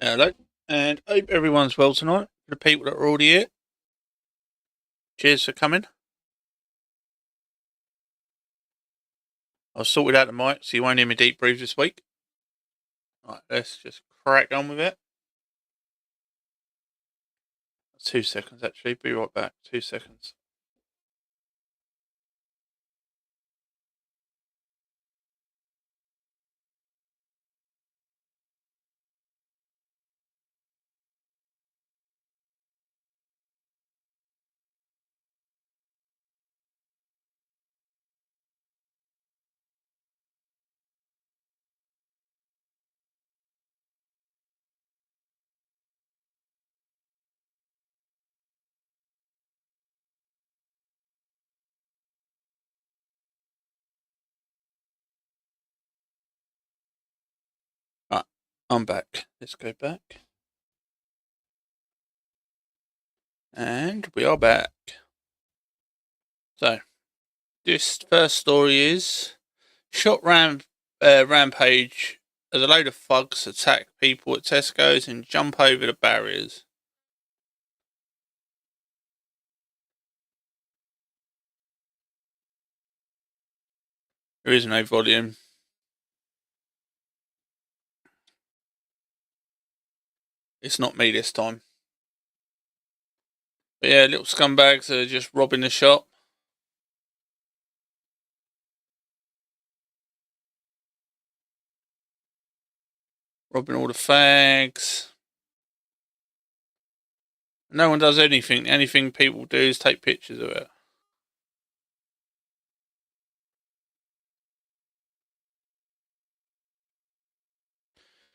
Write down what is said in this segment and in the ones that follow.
Hello, and hope everyone's well tonight. For the people that are already here, cheers for coming. I've sorted out the mic, so you won't hear me deep breathe this week. Right, let's just crack on with it. 2 seconds, actually. Be right back. 2 seconds. Right, I'm back. Let's go back. And we are back. So, this first story is rampage as a load of thugs attack people at Tesco's and jump over the barriers. There is no volume. It's not me this time. But yeah, little scumbags are just robbing the shop. Robbing all the fags. No one does anything. Anything people do is take pictures of it.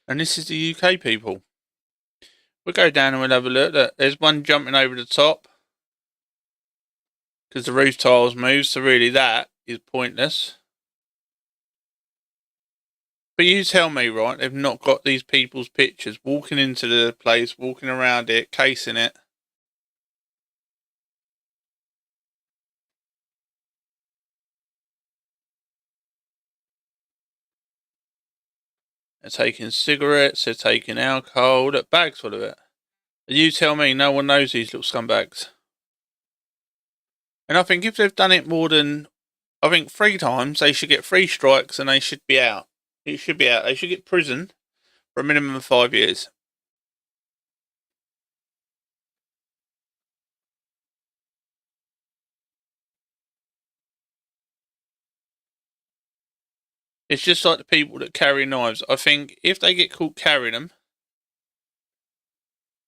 And this is the UK people. We'll go down and we'll have a look. Look, there's one jumping over the top because the roof tiles move, so really that is pointless. But you tell me, right, they've not got these people's pictures walking into the place, walking around it, casing it. They're taking cigarettes, they're taking alcohol, look, bags full of it. You tell me no one knows these little scumbags. And I think if they've done it more than, I think 3 times, they should get 3 strikes and they should be out. It should be out. They should get prison for a minimum of 5 years. It's just like the people that carry knives. I think if they get caught carrying them,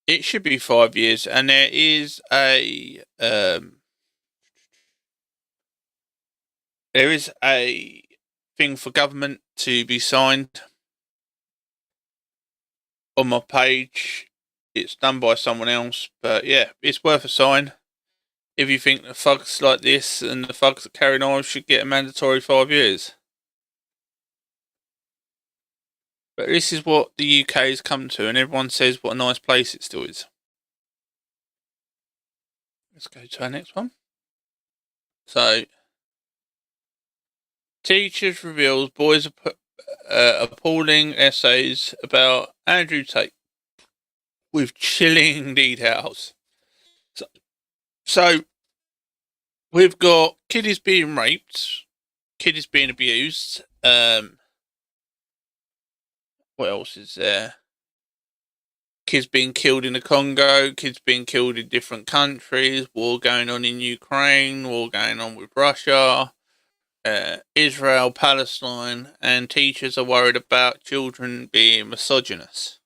it should be 5 years. And there is a thing for government to be signed on my page. It's done by someone else, but yeah, it's worth a sign. If you think the thugs like this and the thugs that carry knives should get a mandatory 5 years. But this is what the UK has come to, and everyone says what a nice place it still is. Let's go to our next one. So, teachers reveals boys appalling essays about Andrew Tate with chilling details. So we've got kiddies being raped, kiddies being abused. What else is there? Kids being killed in the Congo, kids being killed in different countries, war going on in Ukraine, war going on with Russia, Israel, Palestine, and teachers are worried about children being misogynist.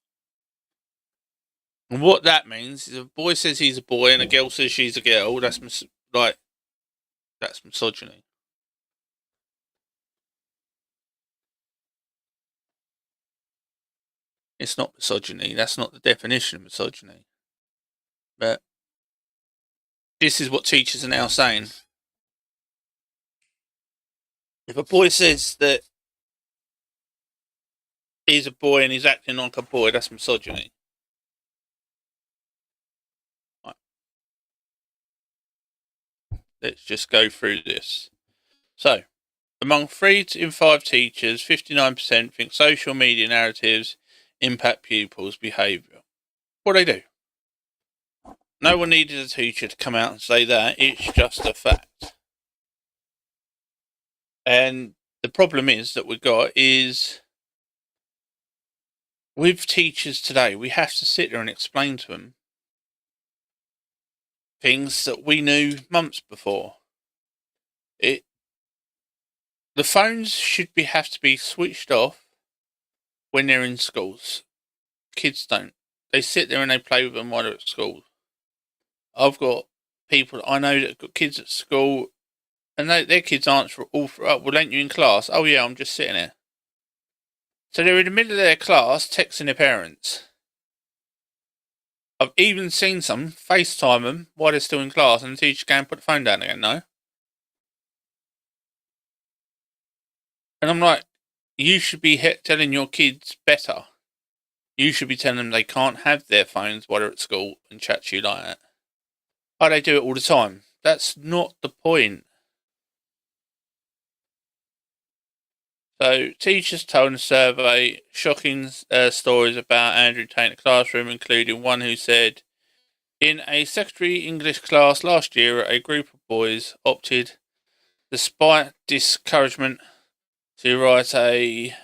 And what that means is if a boy says he's a boy and a girl says she's a girl, that's misogyny. It's not misogyny. That's not the definition of misogyny. But this is what teachers are now saying. If a boy says that he's a boy and he's acting like a boy, that's misogyny. Right. Let's just go through this. So, among 3 in 5 teachers, 59% think social media narratives impact pupils' behaviour. What they do. No one needed a teacher to come out and say that. It's just a fact. And the problem is that we've got is with teachers today, we have to sit there and explain to them things that we knew months before. The phones should have to be switched off when they're in schools. Kids don't. They sit there and they play with them while they're at school. I've got people I know that have got kids at school, and their kids answer all for, oh, well, ain't you in class? Oh, yeah, I'm just sitting here. So they're in the middle of their class texting their parents. I've even seen some FaceTime them while they're still in class, and the teacher can put the phone down again, no? And I'm like, you should be telling your kids better. You should be telling them they can't have their phones while they're at school and chat to you like that. Oh, they do it all the time. That's not the point. So, teachers told in a survey shocking stories about Andrew Tate in the classroom, including one who said, in a secondary English class last year, a group of boys opted, despite discouragement, to write a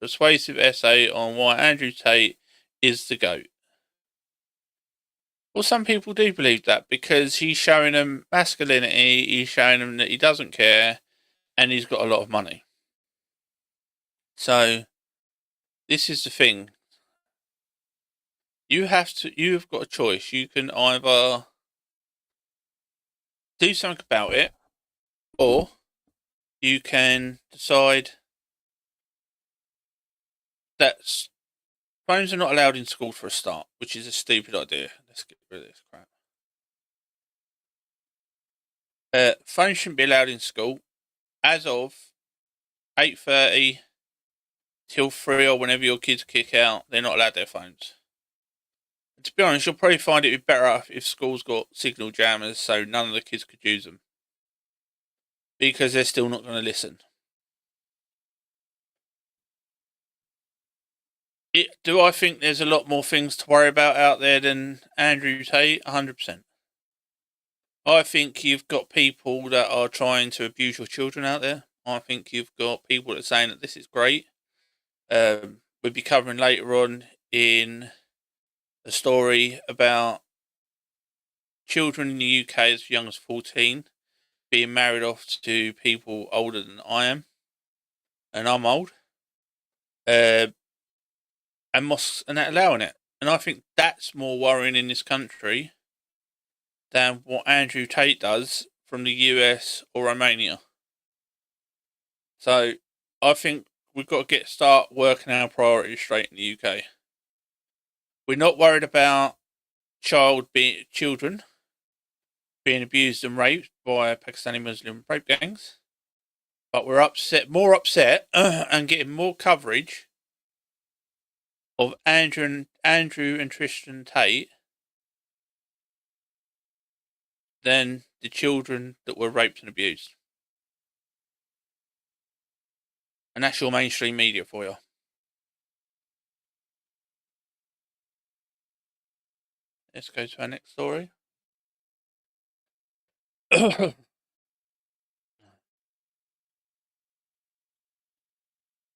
persuasive essay on why Andrew Tate is the GOAT. Well, some people do believe that because he's showing them masculinity, he's showing them that he doesn't care, and he's got a lot of money. So, this is the thing. You've got a choice. You can either do something about it, or you can decide that phones are not allowed in school for a start, which is a stupid idea. Let's get rid of this crap. Phones shouldn't be allowed in school. As of 8:30 till 3 or whenever your kids kick out, they're not allowed their phones. And to be honest, you'll probably find it would be better if schools got signal jammers so none of the kids could use them. Because they're still not going to listen. Do I think there's a lot more things to worry about out there than Andrew Tate? 100%. I think you've got people that are trying to abuse your children out there. I think you've got people that are saying that this is great. We'll be covering later on in a story about children in the UK as young as 14 being married off to people older than I am. And I'm old. And mosques and that allowing it. And I think that's more worrying in this country than what Andrew Tate does from the US or Romania. So I think we've got to start working our priorities straight in the UK. We're not worried about children being abused and raped by Pakistani Muslim rape gangs, but we're more upset, and getting more coverage of Andrew and Tristan Tate than the children that were raped and abused. And that's your mainstream media for you. Let's go to our next story.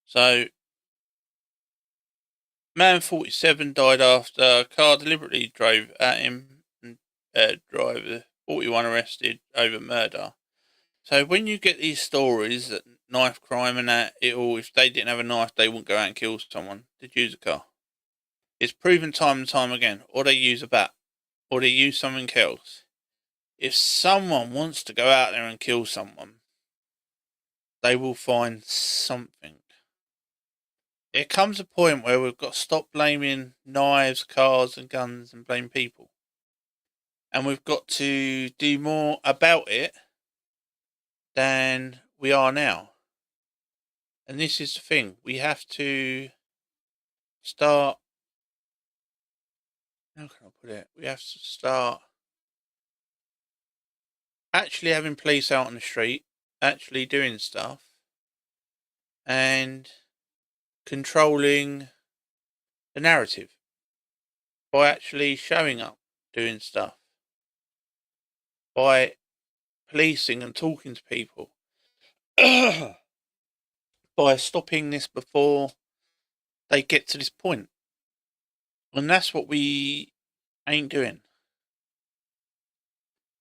So, man 47 died after a car deliberately drove at him, and driver 41 arrested over murder. So when you get these stories that knife crime and that, if they didn't have a knife, they wouldn't go out and kill someone. They'd use a car. It's proven time and time again. Or they use a bat. Or they use something else. If someone wants to go out there and kill someone, they will find something. It comes a point where we've got to stop blaming knives, cars and guns and blame people. And we've got to do more about it than we are now. And this is the thing. We have to start... How can I put it? We have to start actually having police out on the street, actually doing stuff, and controlling the narrative by actually showing up, doing stuff, by policing and talking to people, by stopping this before they get to this point. And that's what we ain't doing.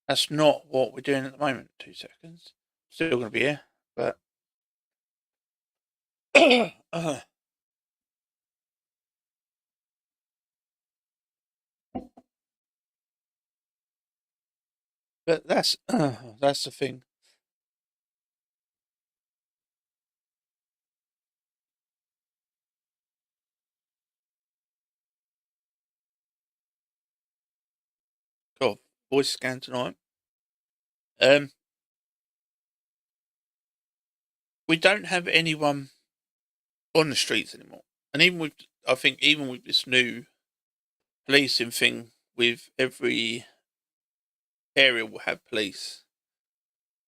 That's not what we're doing at the moment. 2 seconds. Still going to be here, but but that's the thing. Cool. Voice scan tonight. We don't have anyone on the streets anymore, and I think even with this new policing thing, with every area will have police,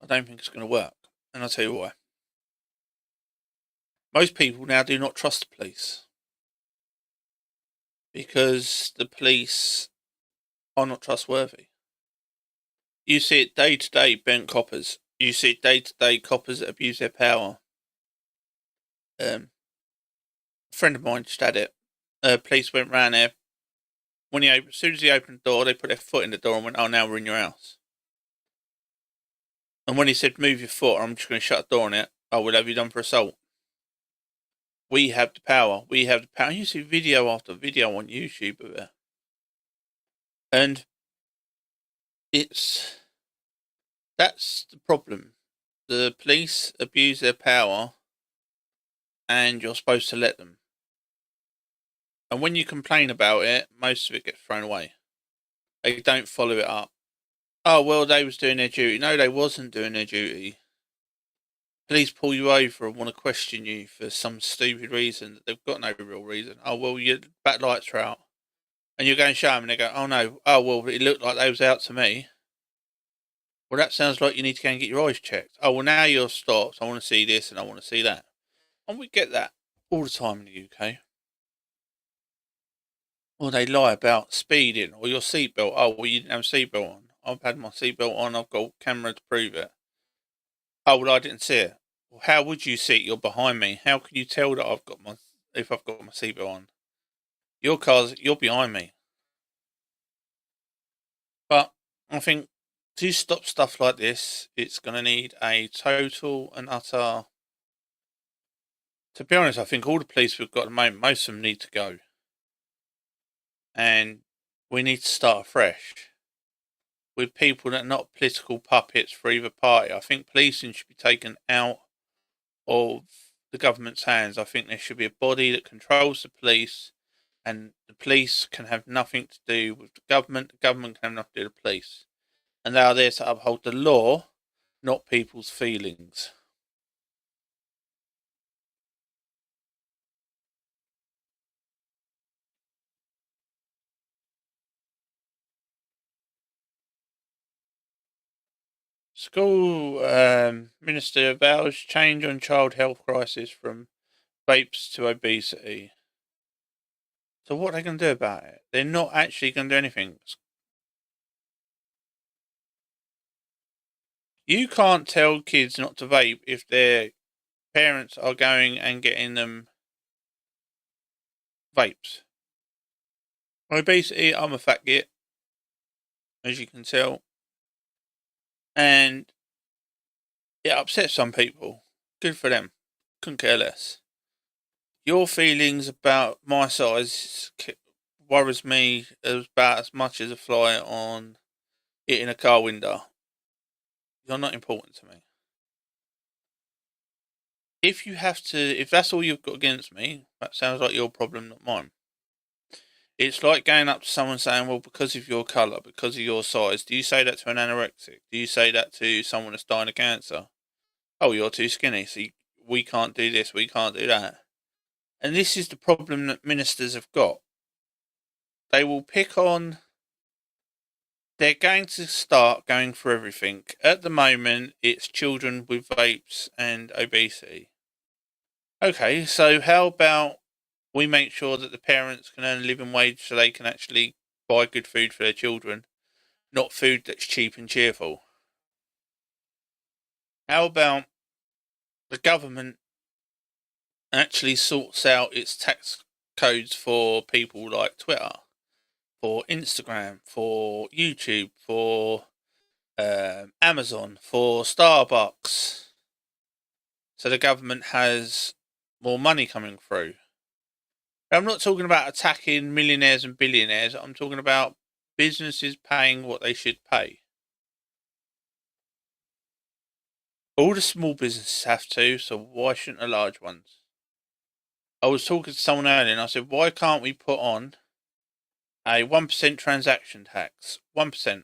I don't think it's going to work, and I'll tell you why. Most people now do not trust the police because the police are not trustworthy. You see it day to day, bent coppers. You see it day to day, coppers that abuse their power. A friend of mine just had it. Police went round there. As soon as he opened the door, they put their foot in the door and went, "Oh, now we're in your house." And when he said, "Move your foot, or I'm just going to shut the door on it," "Oh, we'll have you done for assault." We have the power. We have the power. You see video after video on YouTube of it. And that's the problem. The police abuse their power and you're supposed to let them. And when you complain about it, most of it gets thrown away. They don't follow it up. "Oh, well, they was doing their duty." No, they wasn't doing their duty. Police pull you over and want to question you for some stupid reason that they've got no real reason. "Oh, well, your back lights are out." And you go and show them and they go, "Oh, no. Oh, well, it looked like they was out to me." "Well, that sounds like you need to go and get your eyes checked." "Oh, well, now you're stopped. I want to see this and I want to see that." And we get that all the time in the UK. Or they lie about speeding or your seatbelt. "Oh, well, you didn't have a seatbelt on." "I've had my seatbelt on. I've got a camera to prove it." "Oh, well, I didn't see it." "Well, how would you see it? You're behind me. How can you tell that if I've got my seatbelt on? You're behind me." But I think to stop stuff like this, it's going to need a total and utter. To be honest, I think all the police we've got at the moment, most of them need to go. And we need to start afresh with people that are not political puppets for either party. I think policing should be taken out of the government's hands. I think there should be a body that controls the police, and the police can have nothing to do with the government. The government can have nothing to do with the police. And they are there to uphold the law, not people's feelings. School minister vows change on child health crisis from vapes to obesity. So what are they going to do about it? They're not actually going to do anything. You can't tell kids not to vape if their parents are going and getting them vapes. Obesity, I'm a fat git, as you can tell. And it upsets some people. Good for them. Couldn't care less. Your feelings about my size worries me about as much as a fly on hitting a car window. You're not important to me. If that's all you've got against me, that sounds like your problem, not mine. It's like going up to someone saying, "Well, because of your colour, because of your size." Do you say that to an anorexic? Do you say that to someone that's dying of cancer? "Oh, you're too skinny, so we can't do this, we can't do that." And this is the problem that ministers have got. They will pick on. They're going to start going for everything. At the moment, it's children with vapes and obesity. Okay, so how about we make sure that the parents can earn a living wage so they can actually buy good food for their children, not food that's cheap and cheerful. How about the government actually sorts out its tax codes for people like Twitter, for Instagram, for YouTube, for Amazon, for Starbucks, so the government has more money coming through. I'm not talking about attacking millionaires and billionaires. I'm talking about businesses paying what they should pay. All the small businesses have to, so why shouldn't the large ones? I was talking to someone earlier and I said, why can't we put on a 1% transaction tax? 1%.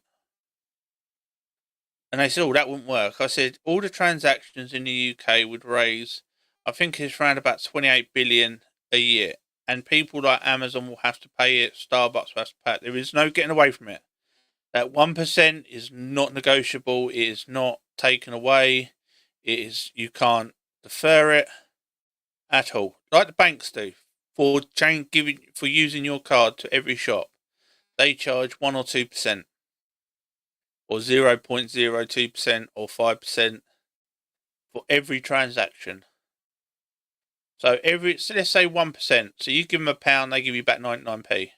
And they said, oh, that wouldn't work. I said, all the transactions in the UK would raise, I think it's around about 28 billion a year. And people like Amazon will have to pay it, Starbucks will have to pay it. There is no getting away from it. That 1% is not negotiable. It is not taken away. It is, you can't defer it at all. Like the banks do for using your card to every shop. They charge 1 or 2%, or 0.02% or 5% for every transaction. So let's say 1%. So you give them £1, they give you back 99p.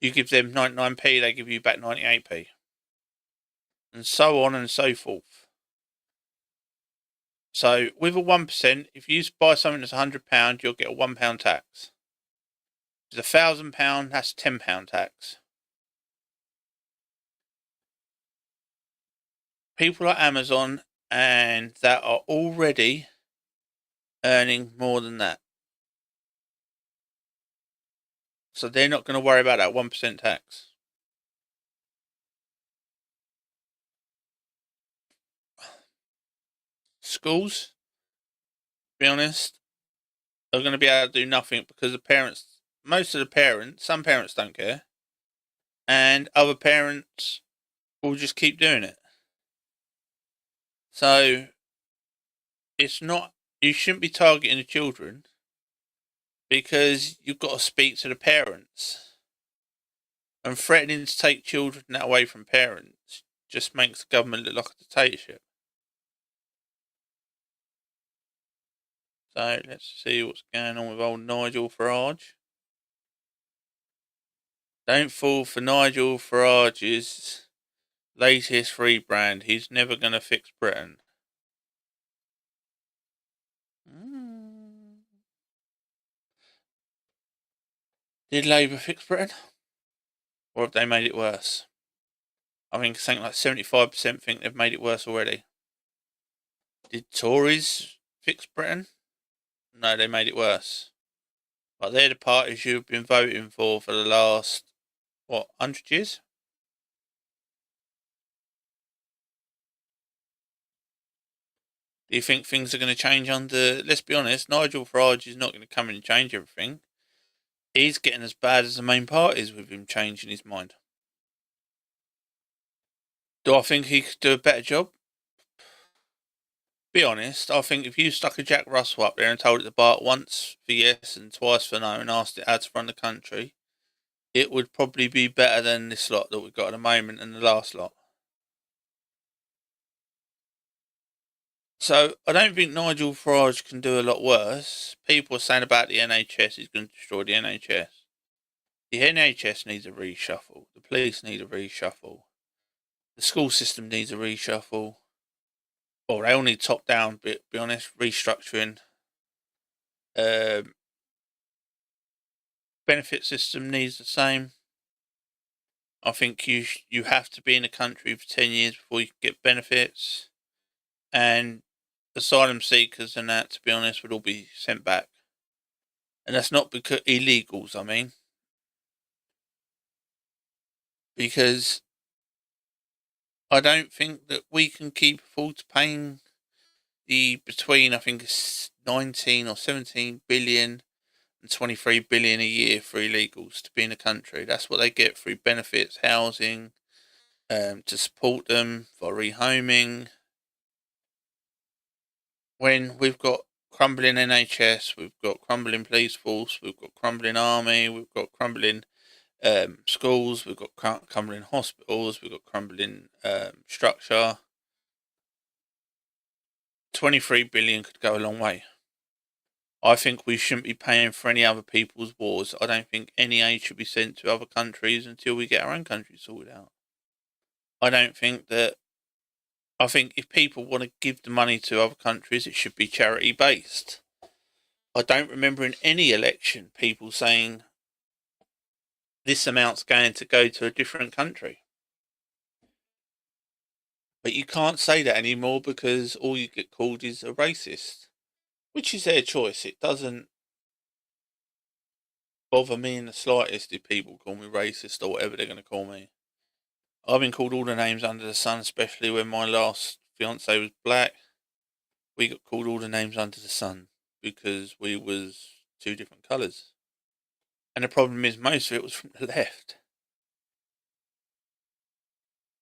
You give them 99p, they give you back 98p. And so on and so forth. So with a 1%, if you buy something that's £100, you'll get a £1 tax. If it's £1,000, that's £10 tax. People like Amazon and that are already earning more than that. So they're not going to worry about that 1% tax. Schools, to be honest, are going to be able to do nothing because some parents don't care, and other parents will just keep doing it. So you shouldn't be targeting the children because you've got to speak to the parents. And threatening to take children away from parents just makes the government look like a dictatorship. So let's see what's going on with old Nigel Farage. Don't fall for Nigel Farage's latest rebrand. He's never going to fix Britain. Did Labour fix Britain? Or have they made it worse? I think something like 75% think they've made it worse already. Did Tories fix Britain? No, they made it worse. But they're the parties you've been voting for the last, 100 years? Do you think things are going to change under... Let's be honest, Nigel Farage is not going to come in and change everything. He's getting as bad as the main parties with him changing his mind. Do I think he could do a better job? Be honest, I think if you stuck a Jack Russell up there and told it to bark once for yes and twice for no and asked it how to run the country, it would probably be better than this lot that we've got at the moment and the last lot. So I don't think Nigel Farage can do a lot worse. People are saying about the NHS, he's going to destroy the NHS. The NHS needs a reshuffle. The police need a reshuffle. The school system needs a reshuffle. Well, they all need top down, be honest, restructuring. Benefit system needs the same. I think you have to be in the country for 10 years before you can get benefits. And asylum seekers and that, to be honest, would all be sent back. And that's not because illegals, I mean. Because I don't think that we can keep afford to paying between, I think it's 19 or 17 billion and 23 billion a year for illegals to be in the country. That's what they get through benefits, housing, to support them for rehoming. When we've got crumbling NHS, we've got crumbling police force, we've got crumbling army, we've got crumbling schools, we've got crumbling hospitals, we've got crumbling structure. 23 billion could go a long way. I think we shouldn't be paying for any other people's wars. I don't think any aid should be sent to other countries until we get our own country sorted out. I think if people want to give the money to other countries, it should be charity based. I don't remember in any election people saying this amount's going to go to a different country. But you can't say that anymore because all you get called is a racist, which is their choice. It doesn't bother me in the slightest if people call me racist or whatever they're going to call me. I've been called all the names under the sun, especially when my last fiance was black. We got called all the names under the sun because we was two different colours. And the problem is most of it was from the left.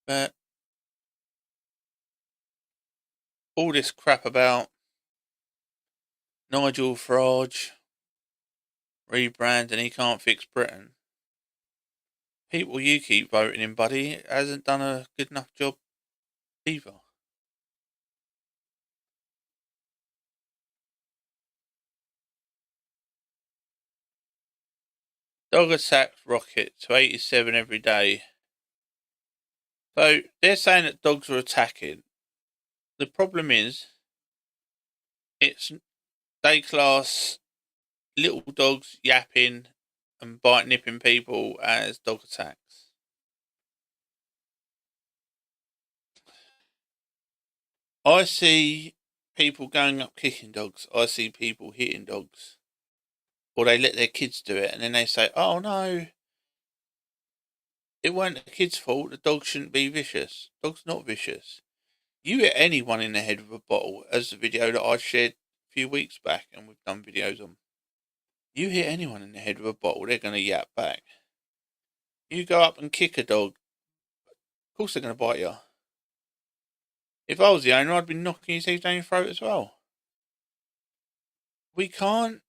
But all this crap about Nigel Farage rebranding, he can't fix Britain. People you keep voting in, buddy, hasn't done a good enough job either. Dog attacks rocket to 87 every day. So they're saying that dogs are attacking. The problem is, they class little dogs yapping and nipping people as dog attacks. I see people going up kicking dogs. I see people hitting dogs. Or they let their kids do it and then they say, oh no, it weren't the kid's fault, the dog shouldn't be vicious. Dog's not vicious. You hit anyone in the head with a bottle, as the video that I shared a few weeks back and we've done videos on. You hit anyone in the head with a bottle, they're going to yap back. You go up and kick a dog, of course they're going to bite you. If I was the owner, I'd be knocking his head down your throat as well. We can't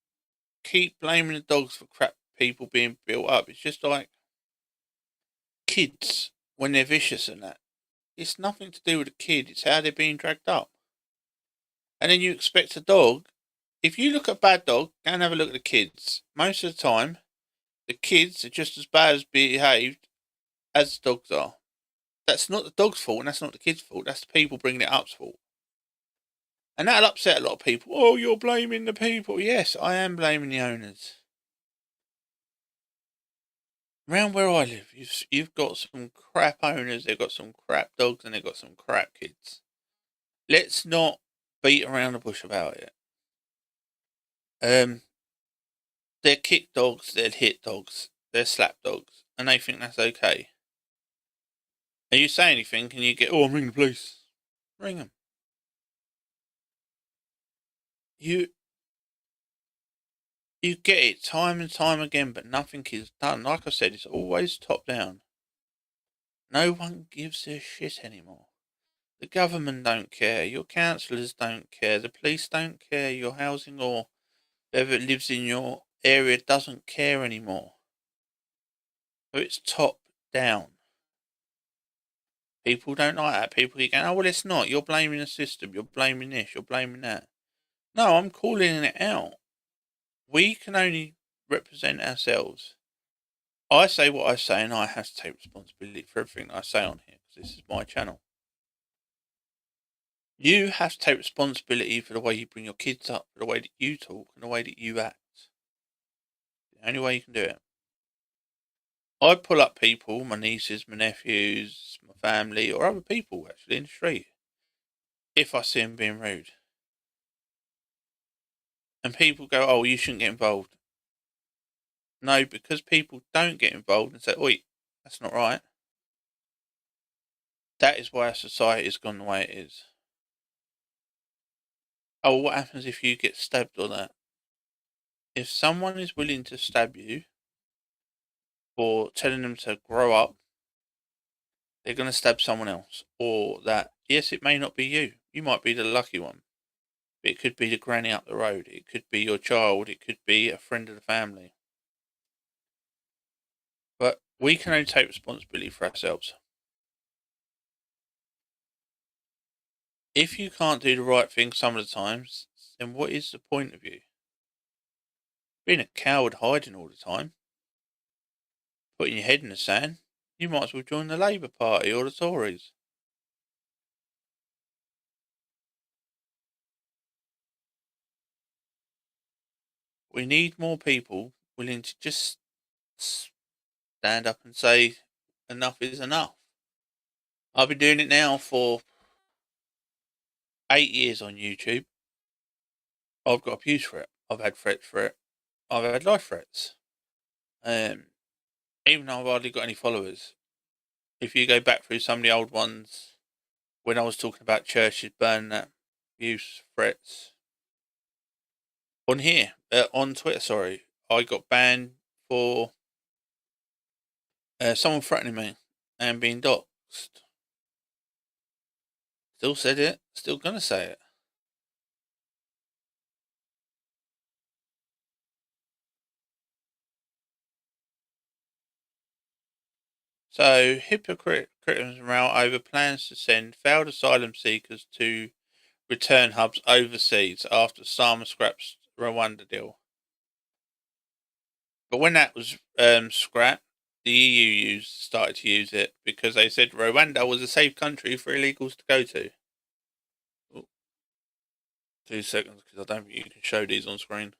keep blaming the dogs for crap people being built up. It's just like kids when they're vicious and that. It's nothing to do with the kid, it's how they're being dragged up. And then you expect a dog. If you look at a bad dog, go and have a look at the kids. Most of the time, the kids are just as bad as behaved as the dogs are. That's not the dog's fault and that's not the kid's fault. That's the people bringing it up's fault. And that'll upset a lot of people. Oh, you're blaming the people. Yes, I am blaming the owners. Around where I live, you've got some crap owners, they've got some crap dogs, and they've got some crap kids. Let's not beat around the bush about it. They're kick dogs, they're hit dogs, they're slap dogs, and they think that's okay. And you say anything, and you get, oh, ring the police. Ring them. You get it time and time again, but nothing is done. Like I said, it's always top down. No one gives a shit anymore. The government don't care, your councillors don't care, the police don't care, your housing or whoever lives in your area doesn't care anymore. So it's top down. People don't like that. People keep going, oh, well, it's not. You're blaming the system. You're blaming this. You're blaming that. No, I'm calling it out. We can only represent ourselves. I say what I say, and I have to take responsibility for everything I say on here, because this is my channel. You have to take responsibility for the way you bring your kids up, for the way that you talk, and the way that you act. The only way you can do it. I pull up people, my nieces, my nephews, my family, or other people actually in the street, if I see them being rude. And people go, oh, you shouldn't get involved. No, because people don't get involved and say, oi, that's not right. That is why our society has gone the way it is. Oh, what happens if you get stabbed or that? If someone is willing to stab you for telling them to grow up, they're going to stab someone else. Or that, yes, it may not be you. You might be the lucky one. It could be the granny up the road. It could be your child. It could be a friend of the family. But we can only take responsibility for ourselves. If you can't do the right thing some of the times, then what is the point of you? Being a coward hiding all the time, putting your head in the sand, you might as well join the Labour Party or the Tories. We need more people willing to just stand up and say enough is enough. I've been doing it now for 8 years on YouTube. I've got abuse for it. I've had threats for it. I've had life threats. Even though I've hardly got any followers. If you go back through some of the old ones, when I was talking about churches burning, that abuse, threats. On here, on Twitter, sorry, I got banned for someone threatening me and being doxxed. Still said it, still gonna say it. So, hypocrites row over plans to send failed asylum seekers to return hubs overseas after Starmer scraps Rwanda deal. But when that was scrapped, the EU started to use it because they said Rwanda was a safe country for illegals to go to. Ooh. 2 seconds, because I don't think you can show these on screen.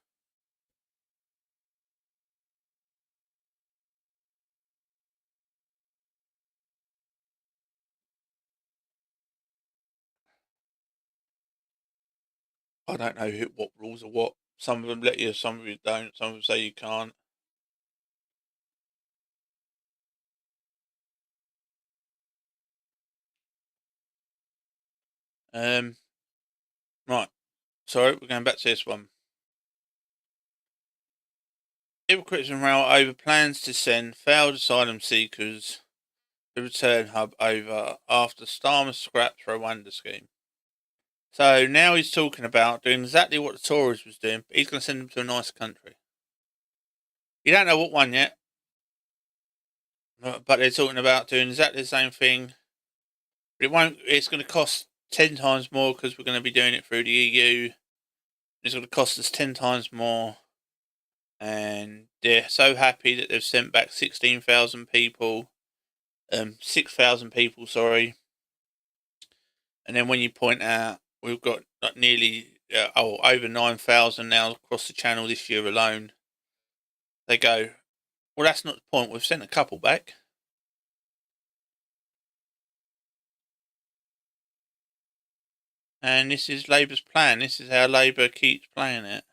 I don't know what rules are what. Some of them let you, some of them don't. Some of them say you can't. Right. Sorry, we're going back to this one. Hypocrites and row over plans to send failed asylum seekers to return hub over after Starmer scraps Rwanda scheme. So now he's talking about doing exactly what the Tories was doing, but he's going to send them to a nice country. You don't know what one yet, but they're talking about doing exactly the same thing. But it won't. It's going to cost 10 times more because we're going to be doing it through the EU. It's going to cost us 10 times more. And they're so happy that they've sent back 16,000 people. 6,000 people, sorry. And then when you point out we've got nearly over 9,000 now across the channel this year alone, they go, well, that's not the point. We've sent a couple back. And this is Labour's plan. This is how Labour keeps playing it.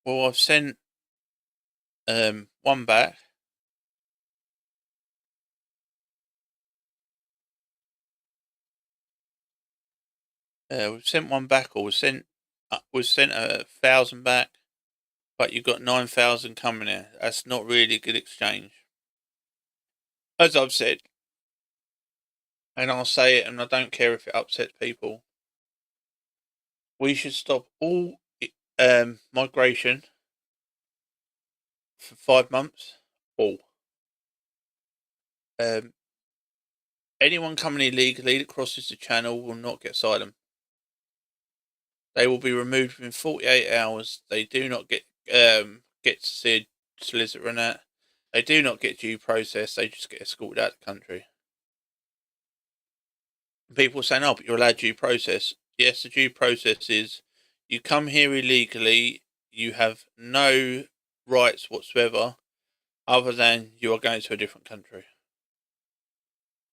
Well, I've sent one back. We've sent one back, or we've sent 1,000 back, but you've got 9,000 coming in. That's not really a good exchange. As I've said, and I'll say it, and I don't care if it upsets people, we should stop all migration for 5 months. All. Anyone coming illegally that crosses the channel will not get asylum. They will be removed within 48 hours. They do not get to see a solicitor and that. They do not get due process. They just get escorted out of the country. People are saying, "Oh, but you're allowed due process." Yes, the due process is you come here illegally. You have no rights whatsoever, other than you are going to a different country.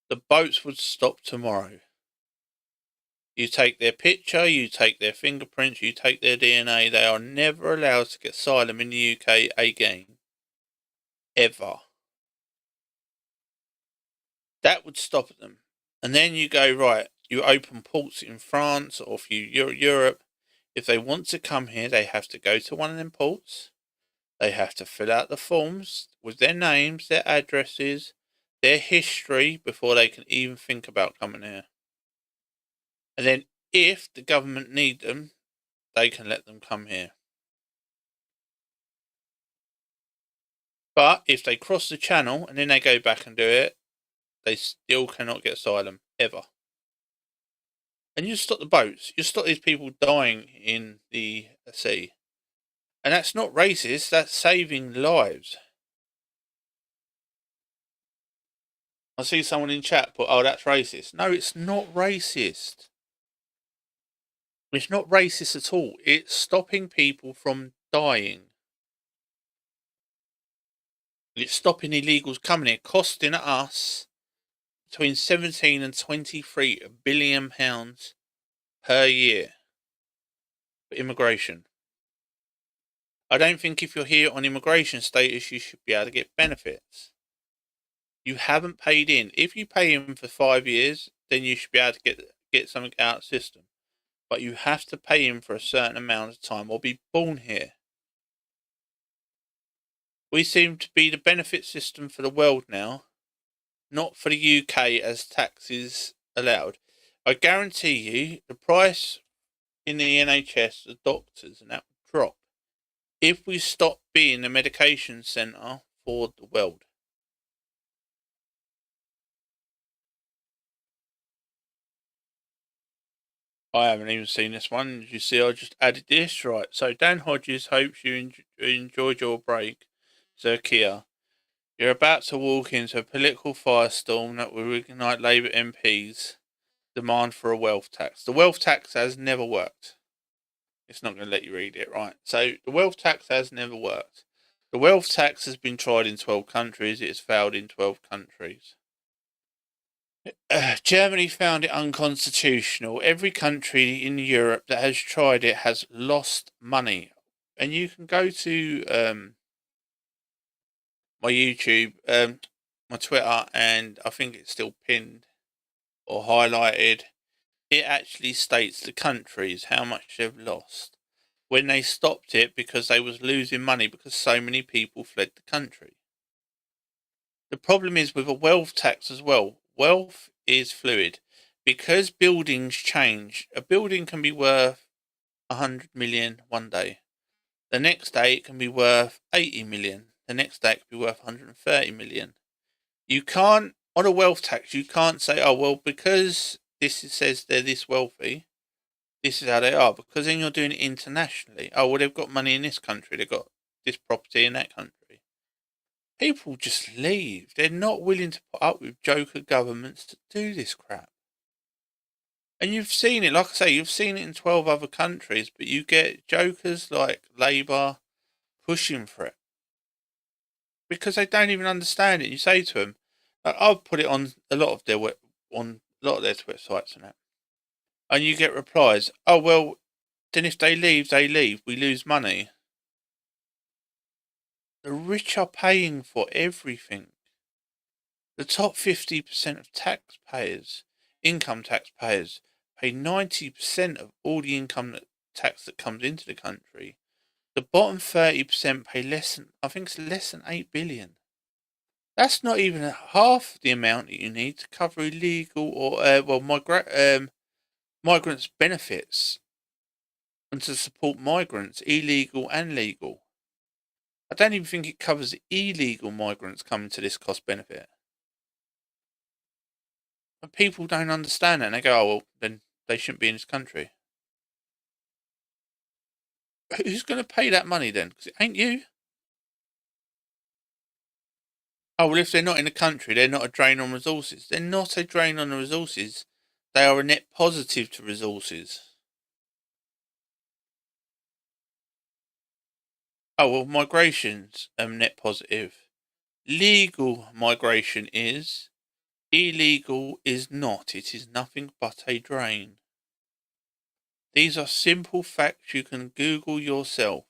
The boats would stop tomorrow. You take their picture, you take their fingerprints, you take their DNA. They are never allowed to get asylum in the UK again. Ever. That would stop them. And then you go, right, you open ports in France or if you Europe. If they want to come here, they have to go to one of them ports. They have to fill out the forms with their names, their addresses, their history before they can even think about coming here. And then if the government need them, they can let them come here. But if they cross the channel and then they go back and do it, they still cannot get asylum, ever. And you stop the boats. You stop these people dying in the sea. And that's not racist, that's saving lives. I see someone in chat put, oh, that's racist. No, it's not racist. It's not racist at all. It's stopping people from dying. It's stopping illegals coming here, costing us between 17 and 23 billion pounds per year for immigration. I don't think if you're here on immigration status, you should be able to get benefits. You haven't paid in. If you pay in for 5 years, then you should be able to get something out of the system. But you have to pay in for a certain amount of time or be born here. We seem to be the benefit system for the world now, not for the UK as taxes allowed. I guarantee you the price in the NHS, the doctors, and that would drop if we stop being a medication centre for the world. I haven't even seen this one. As you see, I just added this. Right, so Dan Hodges hopes you enjoyed your break. Zerkia, you're about to walk into a political firestorm that will ignite Labour MPs' demand for a wealth tax. The wealth tax has never worked. It's not going to let you read it, right? So the wealth tax has never worked. The wealth tax has been tried in 12 countries. It has failed in 12 countries. Germany found it unconstitutional. Every country in Europe that has tried it has lost money. And you can go to my YouTube, my Twitter, and I think it's still pinned or highlighted. It actually states the countries, how much they've lost when they stopped it because they was losing money because so many people fled the country. The problem is with a wealth tax as well. Wealth is fluid. Because buildings change, a building can be worth 100 million one day. The next day it can be worth 80 million. The next day it can be worth 130 million. You can't, on a wealth tax, you can't say, oh, well, because this says they're this wealthy, this is how they are. Because then you're doing it internationally. Oh, well, they've got money in this country. They've got this property in that country. People just leave. They're not willing to put up with joker governments to do this crap. And you've seen it, like I say, you've seen it in 12 other countries, but you get jokers like Labour pushing for it. Because they don't even understand it. You say to them, I've put it on a lot of their Twitter sites and that. And you get replies, oh, well, then if they leave, they leave. We lose money. The rich are paying for everything. The top 50% of taxpayers, income taxpayers, pay 90% of all the income tax that comes into the country. The bottom 30% pay less than, I think it's less than 8 billion. That's not even half the amount that you need to cover illegal or, migrants' benefits and to support migrants, illegal and legal. I don't even think it covers illegal migrants coming to this cost benefit. But people don't understand that and they go, oh, well, then they shouldn't be in this country. Who's going to pay that money then? Because it ain't you. Oh, well, if they're not in the country, they're not a drain on resources. They're not a drain on the resources. They are a net positive to resources. Oh, well, migration's net positive. Legal migration is. Illegal is not. It is nothing but a drain. These are simple facts you can Google yourself.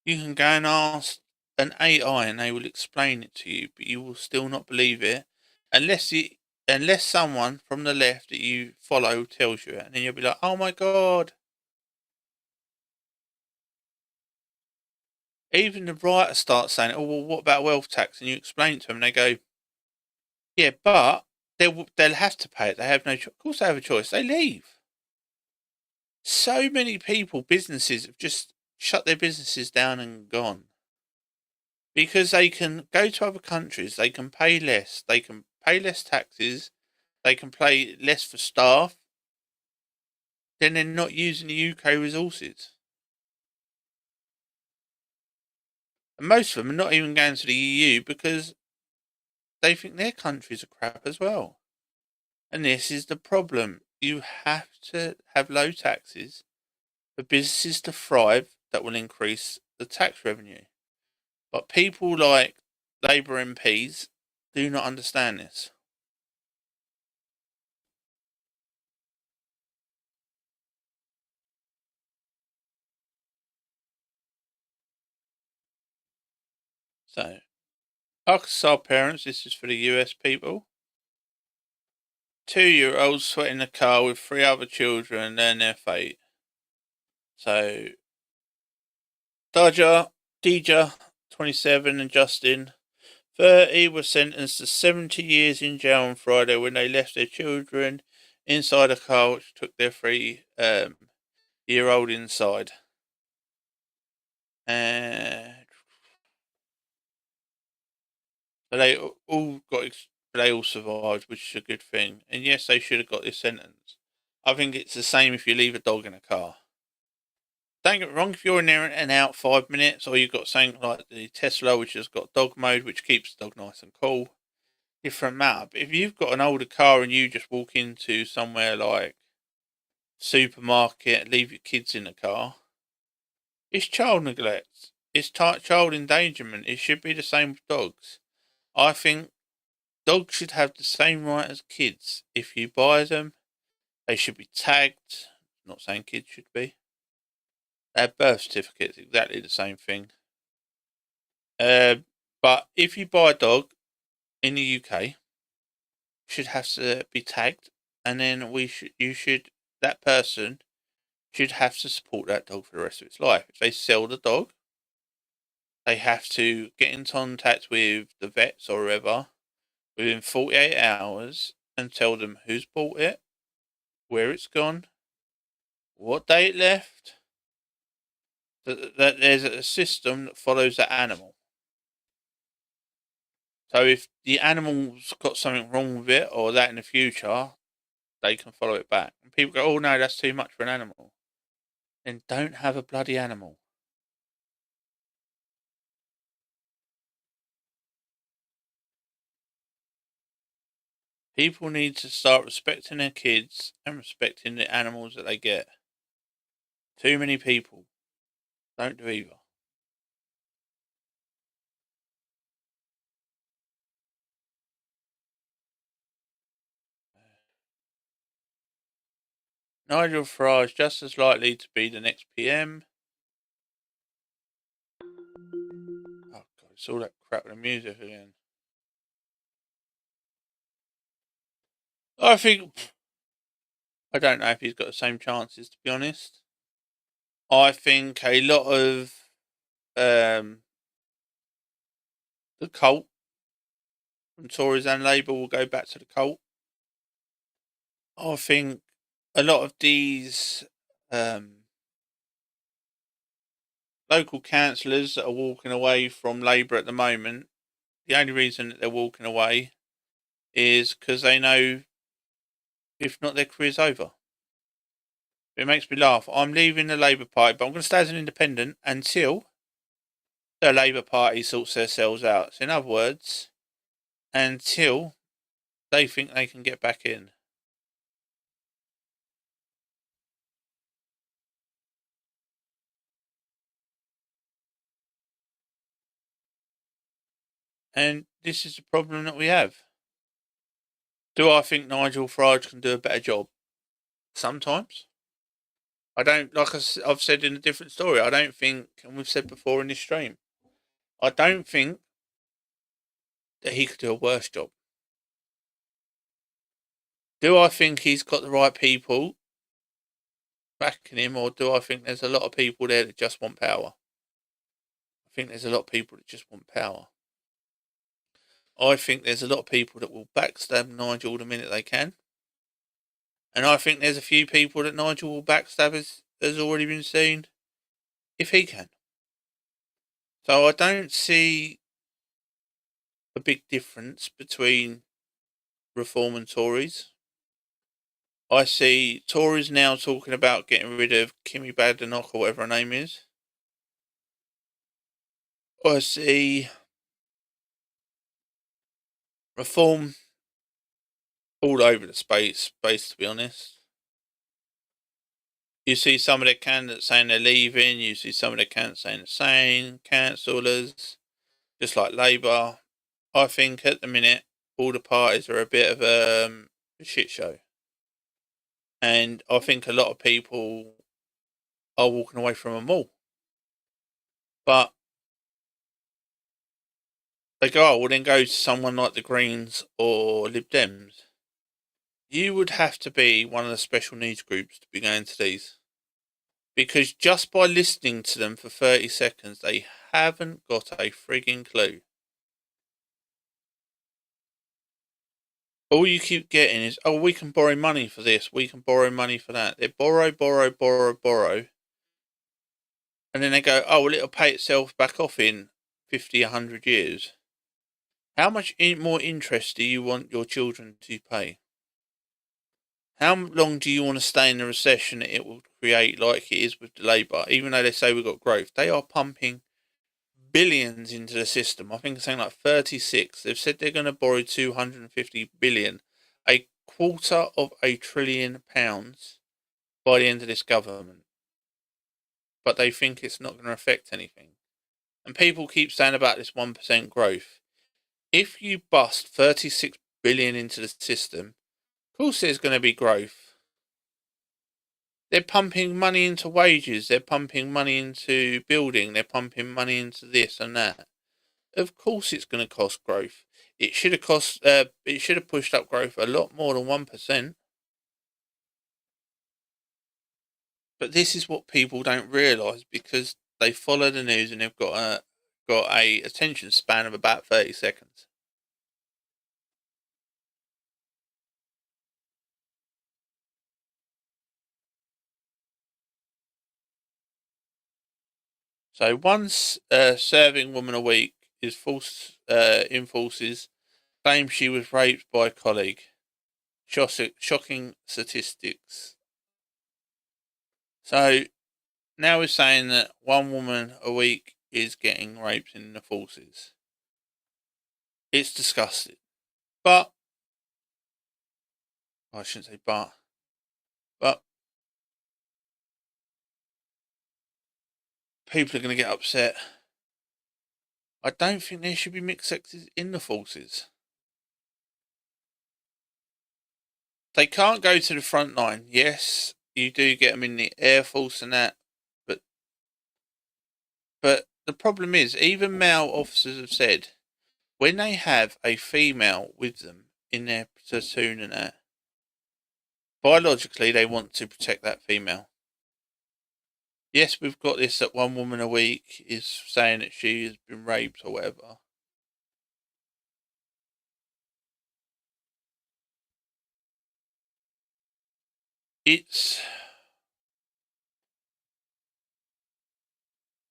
You can go and ask an AI and they will explain it to you, but you will still not believe it unless someone from the left that you follow tells you it, and then you'll be like, oh my god. Even the writer starts saying, oh, well, what about wealth tax? And you explain it to them and they go, yeah, but they'll have to pay it. They have no choice. Of course, they have a choice. They leave. So many people, businesses have just shut their businesses down and gone because they can go to other countries. They can pay less. They can pay less taxes. They can pay less for staff. Then they're not using the UK resources. And most of them are not even going to the EU because they think their countries are crap as well. And this is the problem. You have to have low taxes for businesses to thrive that will increase the tax revenue. But people like Labour MPs do not understand this. So, Arkansas parents, this is for the US people. 2-year-olds sweating the car with 3 other children and their fate. So, Deja, 27, and Justin, 30, were sentenced to 70 years in jail on Friday when they left their children inside a car which took their 3-year-old inside. And they all survived, which is a good thing. And yes, they should have got this sentence. I think it's the same if you leave a dog in a car. Don't get me wrong, if you're in there and out 5 minutes, or you've got something like the Tesla, which has got dog mode, which keeps the dog nice and cool, different matter. But if you've got an older car and you just walk into somewhere like supermarket and leave your kids in the car, it's child neglect. It's child endangerment. It should be the same with dogs. I think dogs should have the same right as kids. If you buy them, they should be tagged. Not saying kids should be. Their birth certificate's exactly the same thing. But if you buy a dog in the UK, should have to be tagged, and then that person should have to support that dog for the rest of its life. If they sell the dog, they have to get in contact with the vets or whoever within 48 hours and tell them who's bought it, where it's gone, what day it left. That there's a system that follows that animal. So if the animal's got something wrong with it or that in the future, they can follow it back. And people go, oh no, that's too much for an animal. Then don't have a bloody animal. People need to start respecting their kids and respecting the animals that they get. Too many people don't do either. Nigel Farage just as likely to be the next PM. Oh god, it's all that crap with the music again. I think I don't know if he's got the same chances, to be honest. I think a lot of the cult from Tories and Labour will go back to the cult. I think a lot of these local councillors that are walking away from Labour at the moment, the only reason that they're walking away is because they know if not, their career's over. It makes me laugh. I'm leaving the Labour Party, but I'm going to stay as an independent until the Labour Party sorts themselves out. So in other words, until they think they can get back in. And this is the problem that we have. Do I think Nigel Farage can do a better job? Sometimes. I don't, like I've said in a different story, I don't think, and we've said before in this stream, I don't think that he could do a worse job. Do I think he's got the right people backing him, or do I think there's a lot of people there that just want power? I think there's a lot of people that just want power. I think there's a lot of people that will backstab Nigel the minute they can. And I think there's a few people that Nigel will backstab, as has already been seen, if he can. So I don't see a big difference between Reform and Tories. I see Tories now talking about getting rid of Kimmy Badenoch or whatever her name is. I see Reform all over the space, to be honest. You see some of their candidates saying they're leaving. You see some of their candidates saying the same. Councillors, just like Labour. I think at the minute, all the parties are a bit of a shit show. And I think a lot of people are walking away from them all. But they go, oh, well, then go to someone like the Greens or Lib Dems. You would have to be one of the special needs groups to be going to these. Because just by listening to them for 30 seconds, they haven't got a frigging clue. All you keep getting is, oh, we can borrow money for this, we can borrow money for that. They borrow. And then they go, oh, well, it'll pay itself back off in 50, 100 years. How much more interest do you want your children to pay? How long do you want to stay in the recession that it will create like it is with the Labour? Even though they say we've got growth, they are pumping billions into the system. I think it's saying like 36. They've said they're going to borrow 250 billion, a £250 billion by the end of this government. But they think it's not going to affect anything. And people keep saying about this 1% growth. If you bust 36 billion into the system, of course there's going to be growth. They're pumping money into wages, they're pumping money into building, they're pumping money into this and that. Of course it's going to cost growth. It should have pushed up growth a lot more than 1%. But this is what people don't realise because they follow the news and they've got a attention span of about 30 seconds. So one serving woman a week is in forces claims she was raped by a colleague. Shocking statistics. So now we're saying that one woman a week is getting raped in the forces. It's disgusting. But I shouldn't say but people are going to get upset. I don't think there should be mixed sexes in the forces. They can't go to the front line. Yes, you do get them in the Air Force and that, but the problem is, even male officers have said, when they have a female with them in their platoon and that, biologically they want to protect that female. Yes, we've got this that one woman a week is saying that she has been raped or whatever.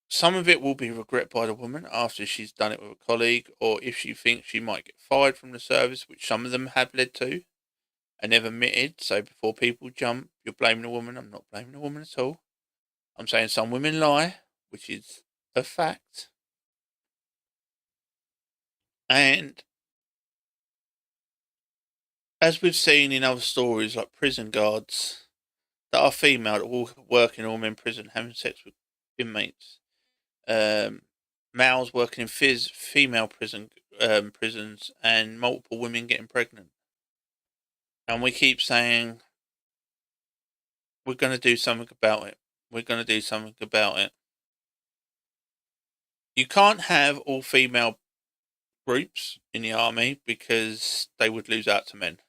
Some of it will be regret by the woman after she's done it with a colleague, or if she thinks she might get fired from the service, which some of them have led to, and they've admitted. So before people jump, you're blaming the woman. I'm not blaming the woman at all. I'm saying some women lie, which is a fact. And as we've seen in other stories like prison guards that are female that will work in all men prison having sex with inmates, males working in female prisons, and multiple women getting pregnant. And we keep saying we're going to do something about it. We're going to do something about it. You can't have all female groups in the army because they would lose out to men.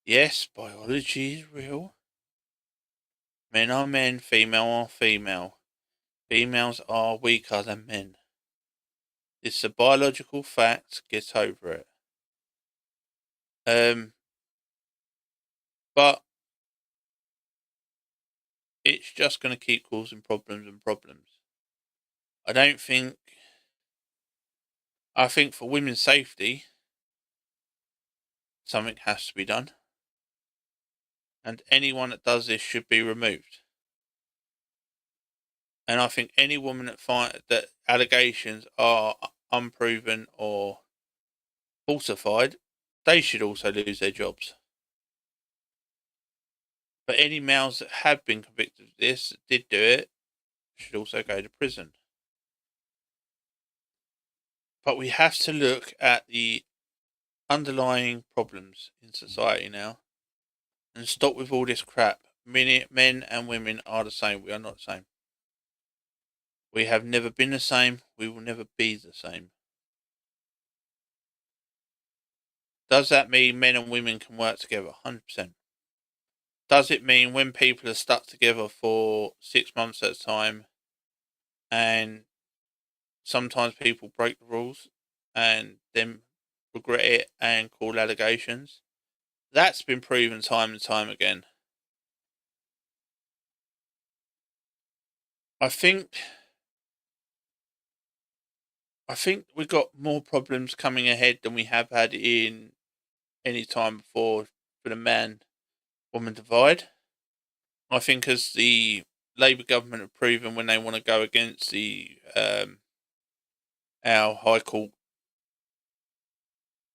Yes, biology is real. Men are men, female are female. Females are weaker than men. It's a biological fact. Get over it. But it's just going to keep causing problems and problems. I don't think. I think for women's safety, something has to be done, and anyone that does this should be removed. And I think any woman that allegations are unproven or falsified, they should also lose their jobs. But any males that have been convicted of this, that did do it, should also go to prison. But we have to look at the underlying problems in society now and stop with all this crap. Men and women are the same. We are not the same. We have never been the same. We will never be the same. Does that mean men and women can work together? 100%. Does it mean when people are stuck together for 6 months at a time and sometimes people break the rules and then regret it and call allegations? That's been proven time and time again. I think we've got more problems coming ahead than we have had in any time before for the man-woman divide. I think as the Labour government have proven when they want to go against the our High Court,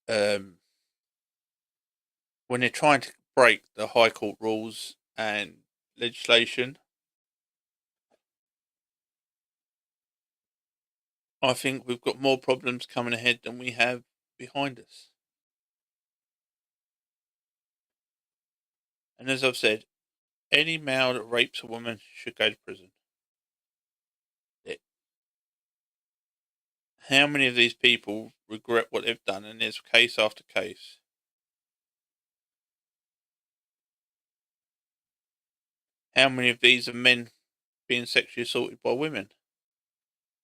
when they're trying to break the High Court rules and legislation, I think we've got more problems coming ahead than we have behind us. And as I've said, any male that rapes a woman should go to prison. How many of these people regret what they've done? And there's case after case. How many of these are men being sexually assaulted by women?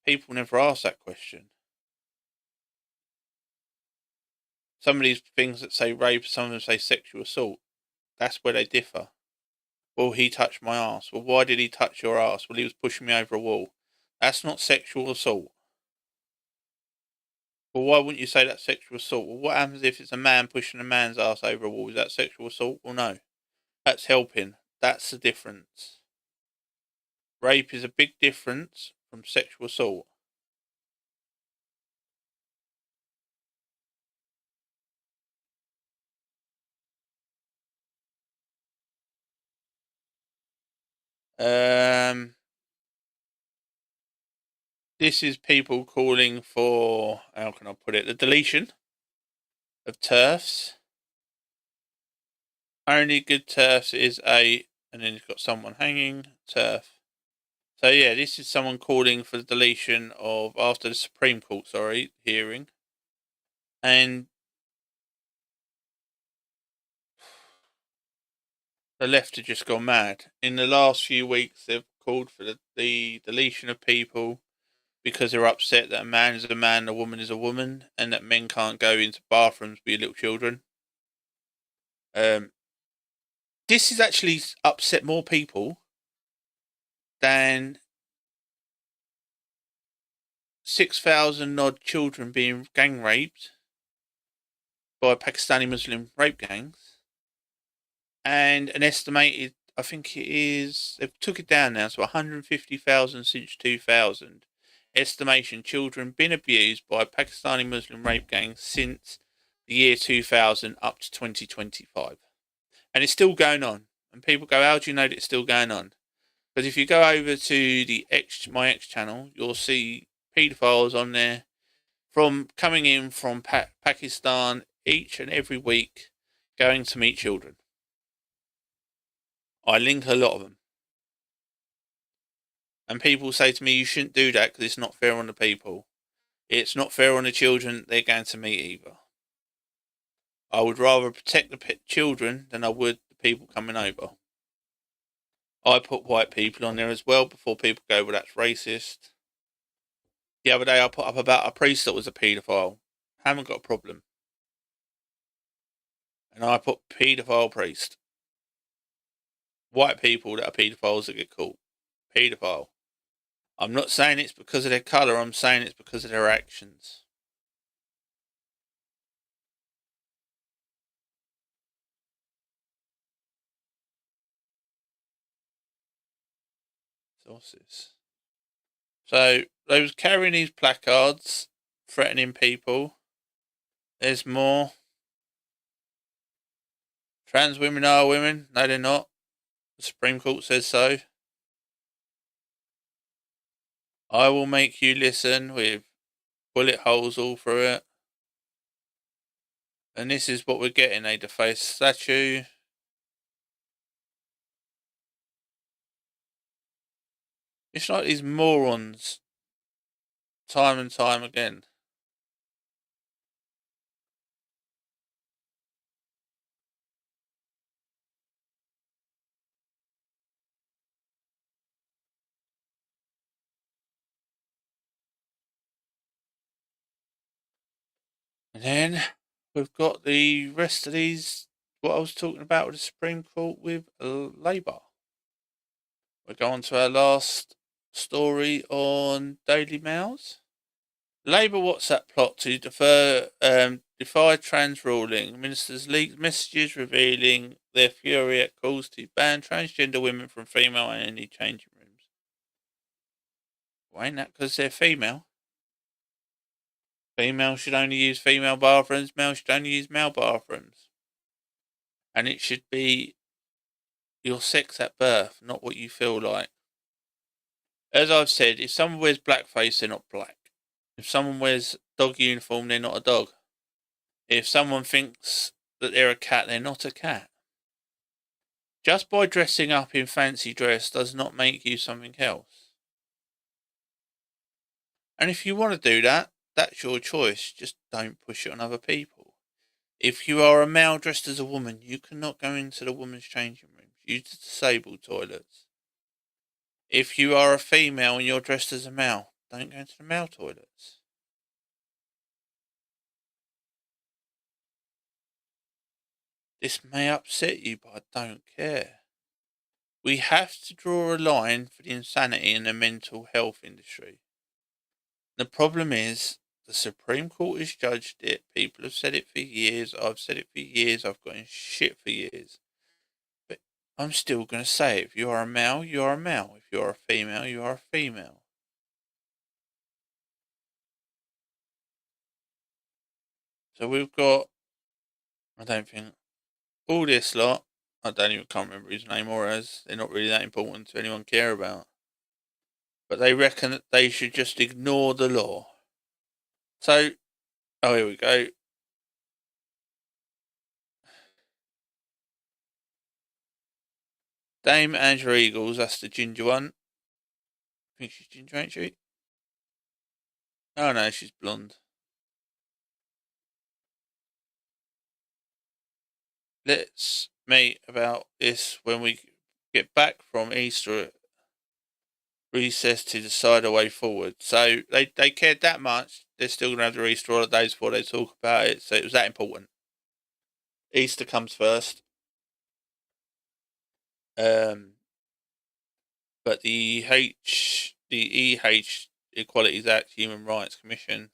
People never ask that question. Some of these things that say rape, some of them say sexual assault. That's where they differ. Well, he touched my ass. Well, why did he touch your ass? Well, he was pushing me over a wall. That's not sexual assault. Well, why wouldn't you say that's sexual assault? Well, what happens if it's a man pushing a man's ass over a wall? Is that sexual assault? Well, no. That's helping. That's the difference. Rape is a big difference from sexual assault. This is people calling for, how can I put it, the deletion of TERFs. Only good TERFs is and then you've got someone hanging, TERF. So yeah, this is someone calling for the deletion of, after the Supreme Court, hearing. And the left have just gone mad. In the last few weeks, they've called for the deletion of people because they're upset that a man is a man, a woman is a woman, and that men can't go into bathrooms with little children. This has actually upset more people than 6,000 odd children being gang raped by Pakistani Muslim rape gangs, and an estimated, I think it is, they've took it down now, so 150,000 since 2000. Estimation children been abused by Pakistani Muslim rape gangs since the year 2000 up to 2025. And it's still going on. And people go, how do you know that it's still going on? Because if you go over to the my X channel, you'll see paedophiles on there from coming in from Pakistan each and every week going to meet children. I link a lot of them. And people say to me, you shouldn't do that because it's not fair on the people. It's not fair on the children they're going to meet either. I would rather protect the children than I would the people coming over. I put white people on there as well before people go, well, that's racist. The other day I put up about a priest that was a paedophile. Haven't got a problem. And I put paedophile priest. White people that are paedophiles that get caught. Paedophile. I'm not saying it's because of their colour, I'm saying it's because of their actions. So what's this? So they was carrying these placards, threatening people. There's more. Trans women are women. No, they're not. The Supreme Court says so. I will make you listen with bullet holes all through it. And this is what we're getting, a defaced statue. It's like these morons, time and time again. And then we've got the rest of these, what I was talking about with the Supreme Court with Labour. We're going to our last story on Daily Mails. Labour WhatsApp plot to defy trans ruling. Ministers leaked messages revealing their fury at calls to ban transgender women from female and any changing rooms. Well, ain't that because they're female? Female should only use female bathrooms, male should only use male bathrooms. And it should be your sex at birth, not what you feel like. As I've said, if someone wears blackface, they're not black. If someone wears dog uniform, they're not a dog. If someone thinks that they're a cat, they're not a cat. Just by dressing up in fancy dress does not make you something else. And if you want to do that, that's your choice. Just don't push it on other people. If you are a male dressed as a woman, you cannot go into the women's changing rooms. Use the disabled toilets. If you are a female and you're dressed as a male, don't go into the male toilets. This may upset you, but I don't care. We have to draw a line for the insanity in the mental health industry. The problem is, the Supreme Court has judged it. People have said it for years. I've said it for years. I've gotten shit for years. But I'm still going to say it. If you are a male, you are a male. If you are a female, you are a female. So we've got, I don't think, all this lot. I don't even can't remember his name or as. They're not really that important to anyone care about. But they reckon that they should just ignore the law. So, oh, here we go. Dame Angela Eagles, that's the ginger one. I think she's ginger, ain't she? Oh no, she's blonde. Let's meet about this when we get back from Easter recess to decide a way forward. So they cared that much, they're still going to have their Easter holidays before they talk about it. So it was that important. Easter comes first. But the Equalities Act, Human Rights Commission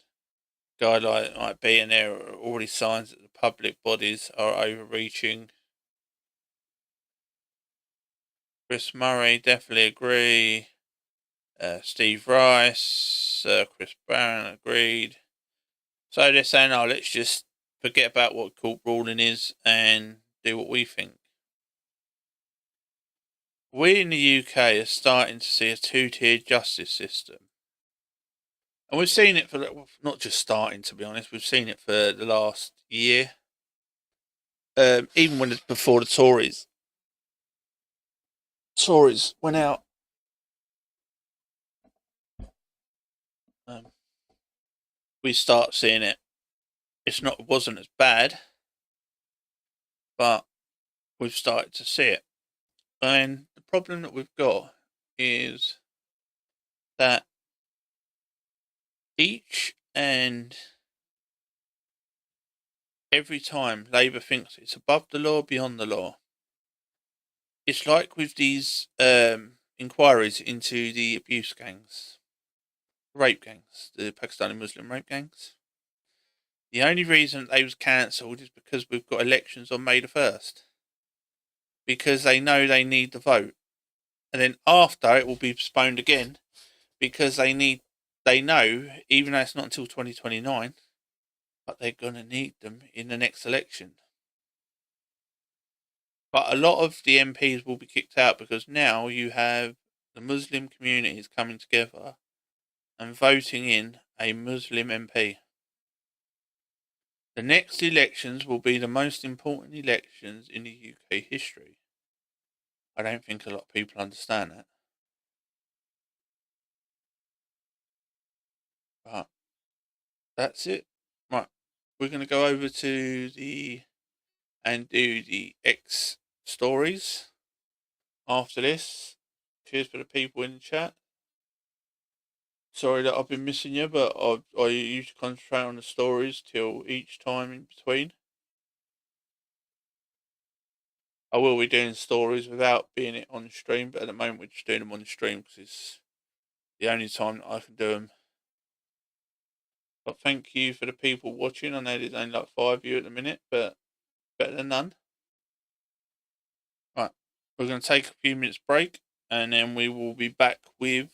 guideline might be, and there are already signs that the public bodies are overreaching. Chris Murray, definitely agree. Steve Rice, Chris Barron agreed. So they're saying, oh, let's just forget about what court ruling is and do what we think. We in the UK are starting to see a two-tiered justice system. And we've seen it for, not just starting, to be honest, we've seen it for the last year. Even when it's before the Tories went out. We start seeing it. It wasn't as bad, but we've started to see it. And the problem that we've got is that each and every time Labour thinks it's above the law, beyond the law. It's like with these inquiries into the abuse gangs, rape gangs, the Pakistani Muslim rape gangs. The only reason they was cancelled is because we've got elections on May the 1st. Because they know they need the vote. And then after it will be postponed again because they know, even though it's not until 2029, but they're going to need them in the next election. But a lot of the MPs will be kicked out because now you have the Muslim communities coming together and voting in a Muslim MP. The next elections will be the most important elections in the UK history. I don't think a lot of people understand that. But that's it. Right. We're going to go over to and do the X stories after this. Cheers for the people in the chat. Sorry that I've been missing you, but I used to concentrate on the stories till each time in between. I will be doing stories without being it on the stream, but at the moment we're just doing them on the stream because it's the only time that I can do them. But thank you for the people watching. I know there's only like 5 of you at the minute, but better than none. Right, we're going to take a few minutes break, and then we will be back with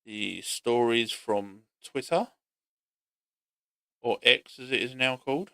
the stories from Twitter, or X as it is now called.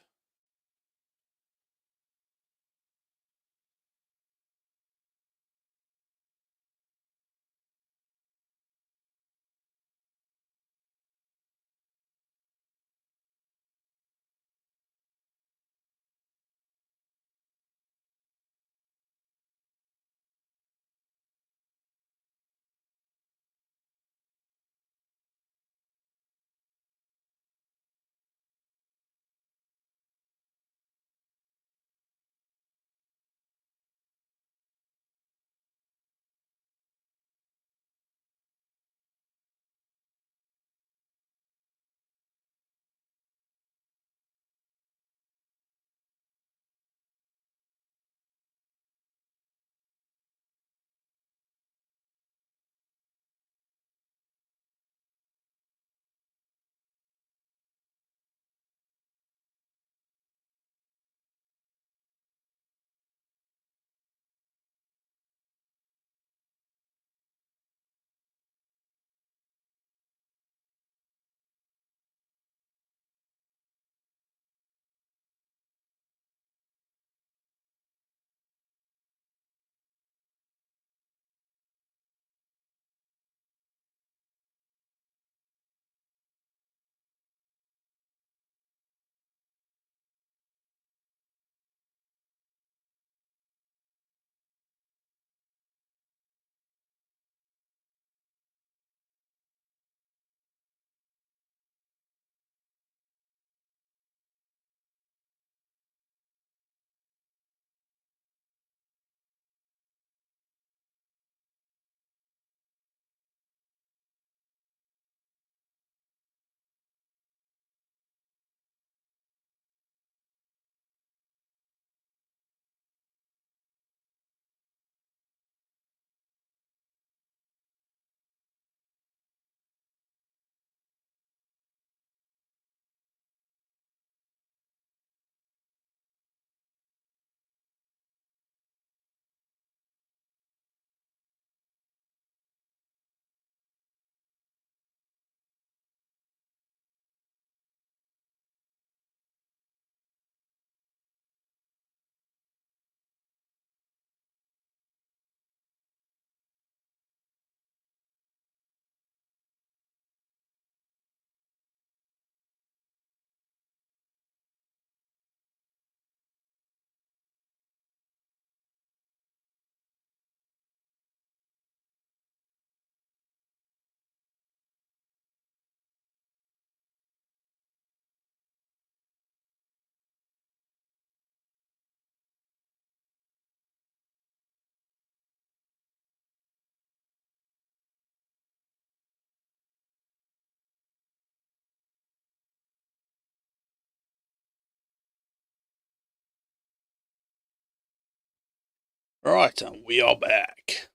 Right, and we are back.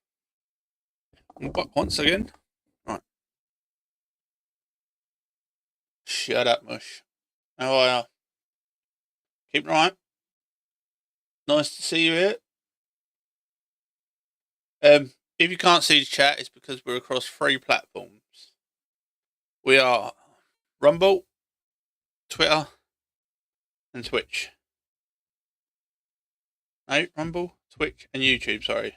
I'm back once again. Right. Shut up, Mush. How are you? Keep right. Nice to see you here. If you can't see the chat, it's because we're across 3 platforms. We are Rumble, Twitter, and Twitch. No, Rumble, Twitch, and YouTube, sorry.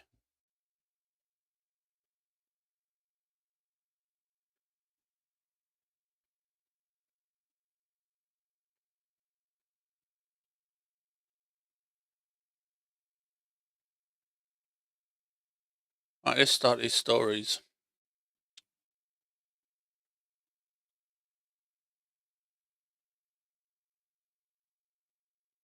Right, let's start these stories.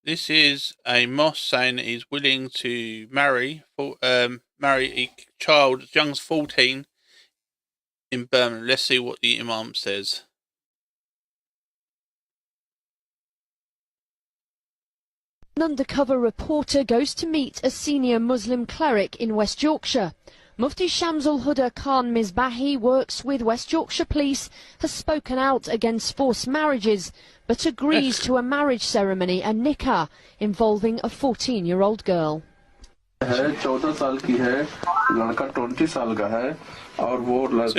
This is a Moss saying that he's willing to marry a child as young as 14 in Birmingham. Let's see what the Imam says. An undercover reporter goes to meet a senior Muslim cleric in West Yorkshire. Mufti Shamsul Huda Khan Misbahi works with West Yorkshire Police, has spoken out against forced marriages, but agrees to a marriage ceremony, a nikah, involving a 14-year-old girl. So he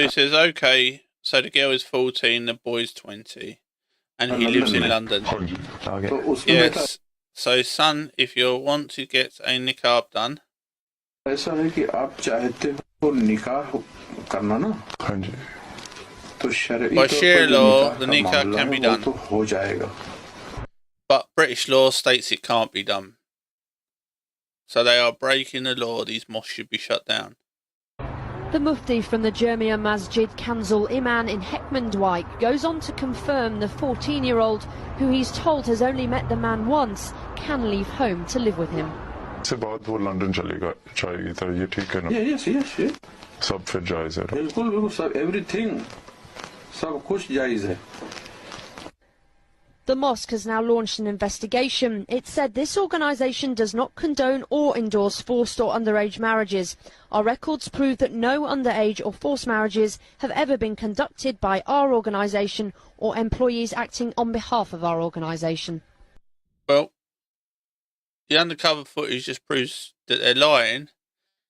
says, okay, so the girl is 14, the boy's 20, and he lives in London. Yes. So, son, if you want to get a nikah done, by Sharia law, the nikah can be done. But British law states it can't be done. So they are breaking the law. These mosques should be shut down. The Mufti from the Jamia Masjid Kanzul Iman in Heckmondwike goes on to confirm the 14-year-old, who he's told has only met the man once, can leave home to live with him. से बाद वो London चलेगा चाहिए था ये ठीक है ना yes सब फिर जायज है बिल्कुल सब everything सब कुछ जायज है. The mosque has now launched an investigation. It said this organisation does not condone or endorse forced or underage marriages. Our records prove that no underage or forced marriages have ever been conducted by our organisation or employees acting on behalf of our organisation. Well, the undercover footage just proves that they're lying.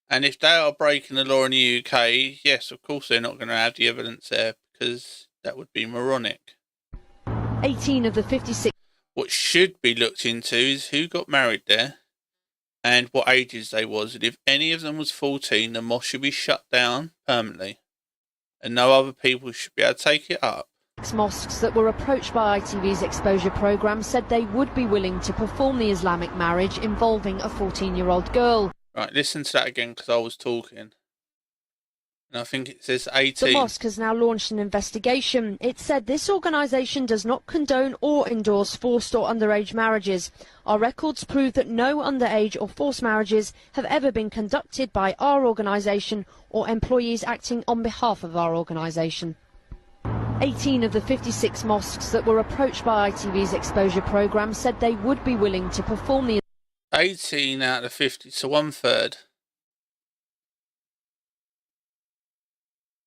And if they are breaking the law in the UK, yes, of course they're not going to have the evidence there, because that would be moronic. 18 of the 56... What should be looked into is who got married there and what ages they was. And if any of them was 14, the mosque should be shut down permanently. And no other people should be able to take it up. Mosques that were approached by ITV's exposure programme said they would be willing to perform the Islamic marriage involving a 14-year-old girl. Right, listen to that again because I was talking. And I think it says 18. The mosque has now launched an investigation. It said this organisation does not condone or endorse forced or underage marriages. Our records prove that no underage or forced marriages have ever been conducted by our organisation or employees acting on behalf of our organisation. 18 of the 56 mosques that were approached by ITV's exposure programme said they would be willing to perform the... 18 out of 50, so 1/3.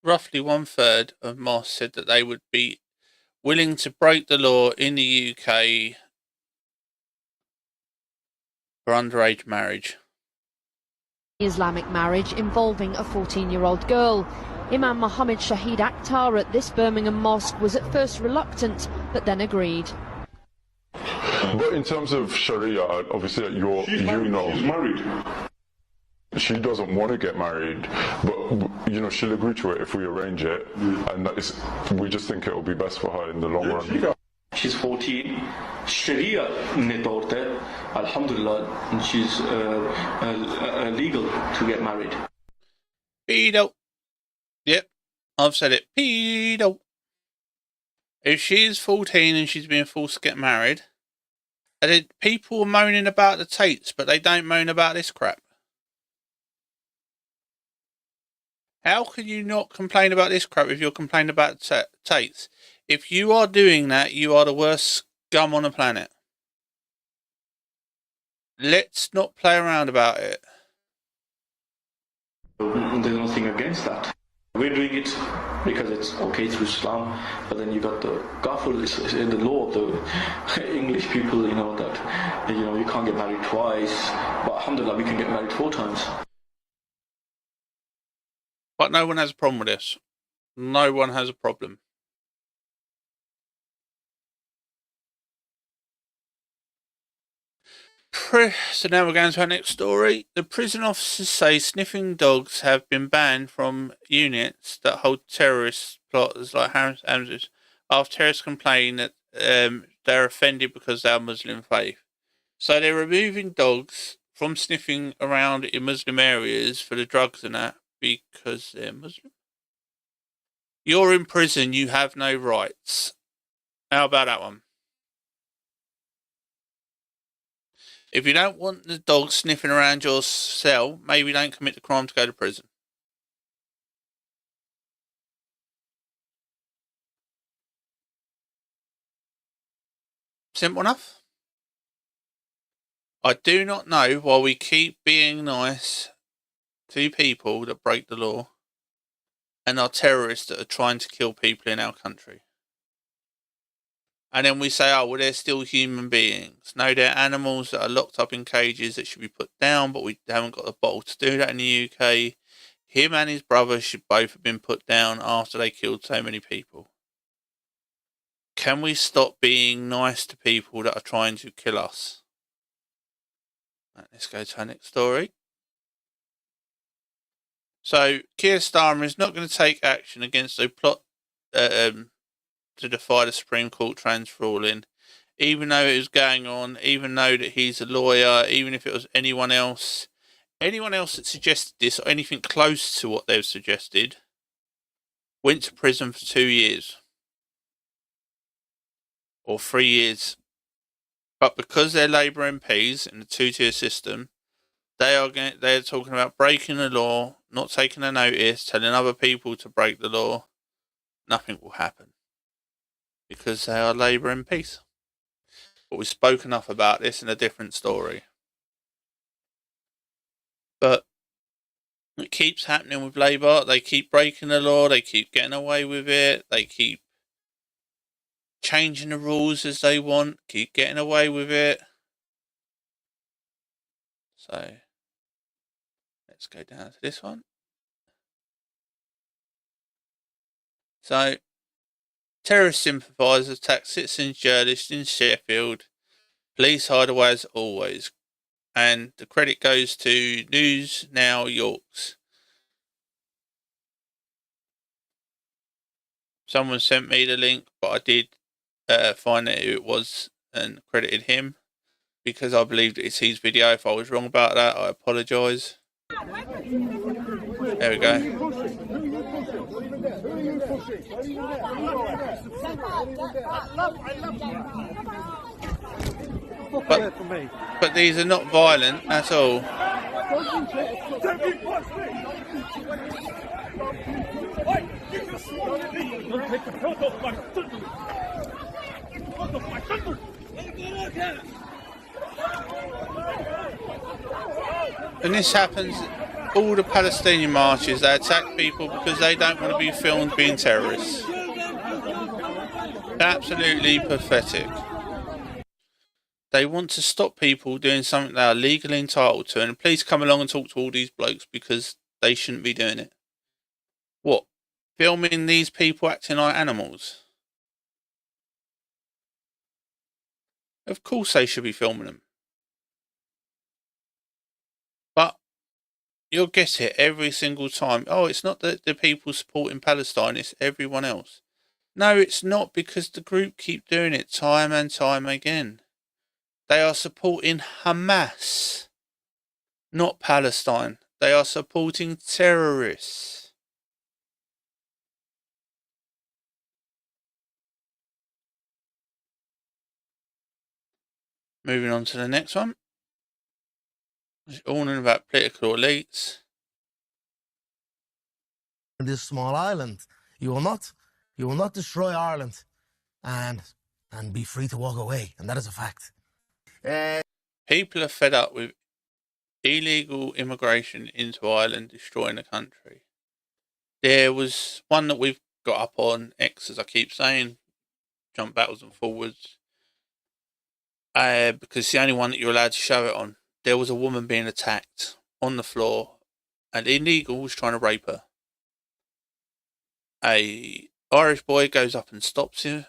Roughly 1/3 of mosques said that they would be willing to break the law in the UK for underage marriage. Islamic marriage involving a 14-year-old girl. Imam Mohammed Shahid Akhtar at this Birmingham mosque was at first reluctant, but then agreed. But in terms of Sharia, obviously she's married. She doesn't want to get married, but you know she'll agree to it if we arrange it, and we just think it will be best for her in the long run. She's 14. Sharia ne taur te, alhamdulillah, she's legal to get married. Pedo. Yep, I've said it. Pedo. If she's 14 and she's being forced to get married, and then people are moaning about the Tates, but they don't moan about this crap. How can you not complain about this crap if you're complaining about Tates? If you are doing that, you are the worst scum on the planet. Let's not play around about it. there's nothing against that. We're doing it because it's okay through Islam, but then you got the Gafur, in the law of the English people, that you can't get married twice, but alhamdulillah we can get married 4 times. But no one has a problem with this. No one has a problem. So now we're going to our next story. The prison officers say sniffing dogs have been banned from units that hold terrorist plotters like Hamzas after terrorists complain that they're offended because they are Muslim faith. So they're removing dogs from sniffing around in Muslim areas for the drugs and that because they're Muslim. You're in prison, you have no rights. How about that one? If you don't want the dog sniffing around your cell, maybe don't commit the crime to go to prison. Simple enough. I do not know why we keep being nice to people that break the law and are terrorists that are trying to kill people in our country. And then we say, oh, well, they're still human beings. No, they're animals that are locked up in cages that should be put down, but we haven't got the bottle to do that in the UK. Him and his brother should both have been put down after they killed so many people. Can we stop being nice to people that are trying to kill us? Right, let's go to our next story. So, Keir Starmer is not going to take action against a plot to defy the Supreme Court transfer ruling, even though it was going on, even though that he's a lawyer, even if it was anyone else that suggested this or anything close to what they've suggested, went to prison for 2 years or 3 years. But because they're Labour MPs in the two-tier system, they're talking about breaking the law, not taking a notice, telling other people to break the law. Nothing will happen. Because they are Labour MPs. But we've spoken enough about this in a different story. But it keeps happening with Labour. They keep breaking the law. They keep getting away with it. They keep changing the rules as they want. Keep getting away with it. So, let's go down to this one. So, terrorist sympathisers attack citizens journalists in Sheffield. Police hide away as always. And the credit goes to News Now Yorks. Someone sent me the link, but I did find that it was and credited him because I believed it's his video. If I was wrong about that, I apologise. There we go. But these are not violent at all. And this happens all the Palestinian marches. They attack people because they don't want to be filmed being terrorists. Absolutely pathetic. They want to stop people doing something they are legally entitled to, and please come along and talk to all these blokes because they shouldn't be doing it. What? Filming these people acting like animals? Of course they should be filming them. But you'll get it every single time. Oh, it's not the people supporting Palestine, it's everyone else. No, it's not, because the group keep doing it time and time again. They are supporting Hamas, not Palestine. They are supporting terrorists. Moving on to the next one. It's all about political elites. This small island, you will not destroy Ireland and be free to walk away, and that is a fact. People are fed up with illegal immigration into Ireland destroying the country. There was one that we've got up on X, as I keep saying, jump backwards and forwards, because it's the only one that you're allowed to show it on. There was a woman being attacked on the floor, and illegal was trying to rape her. A Irish boy goes up and stops her,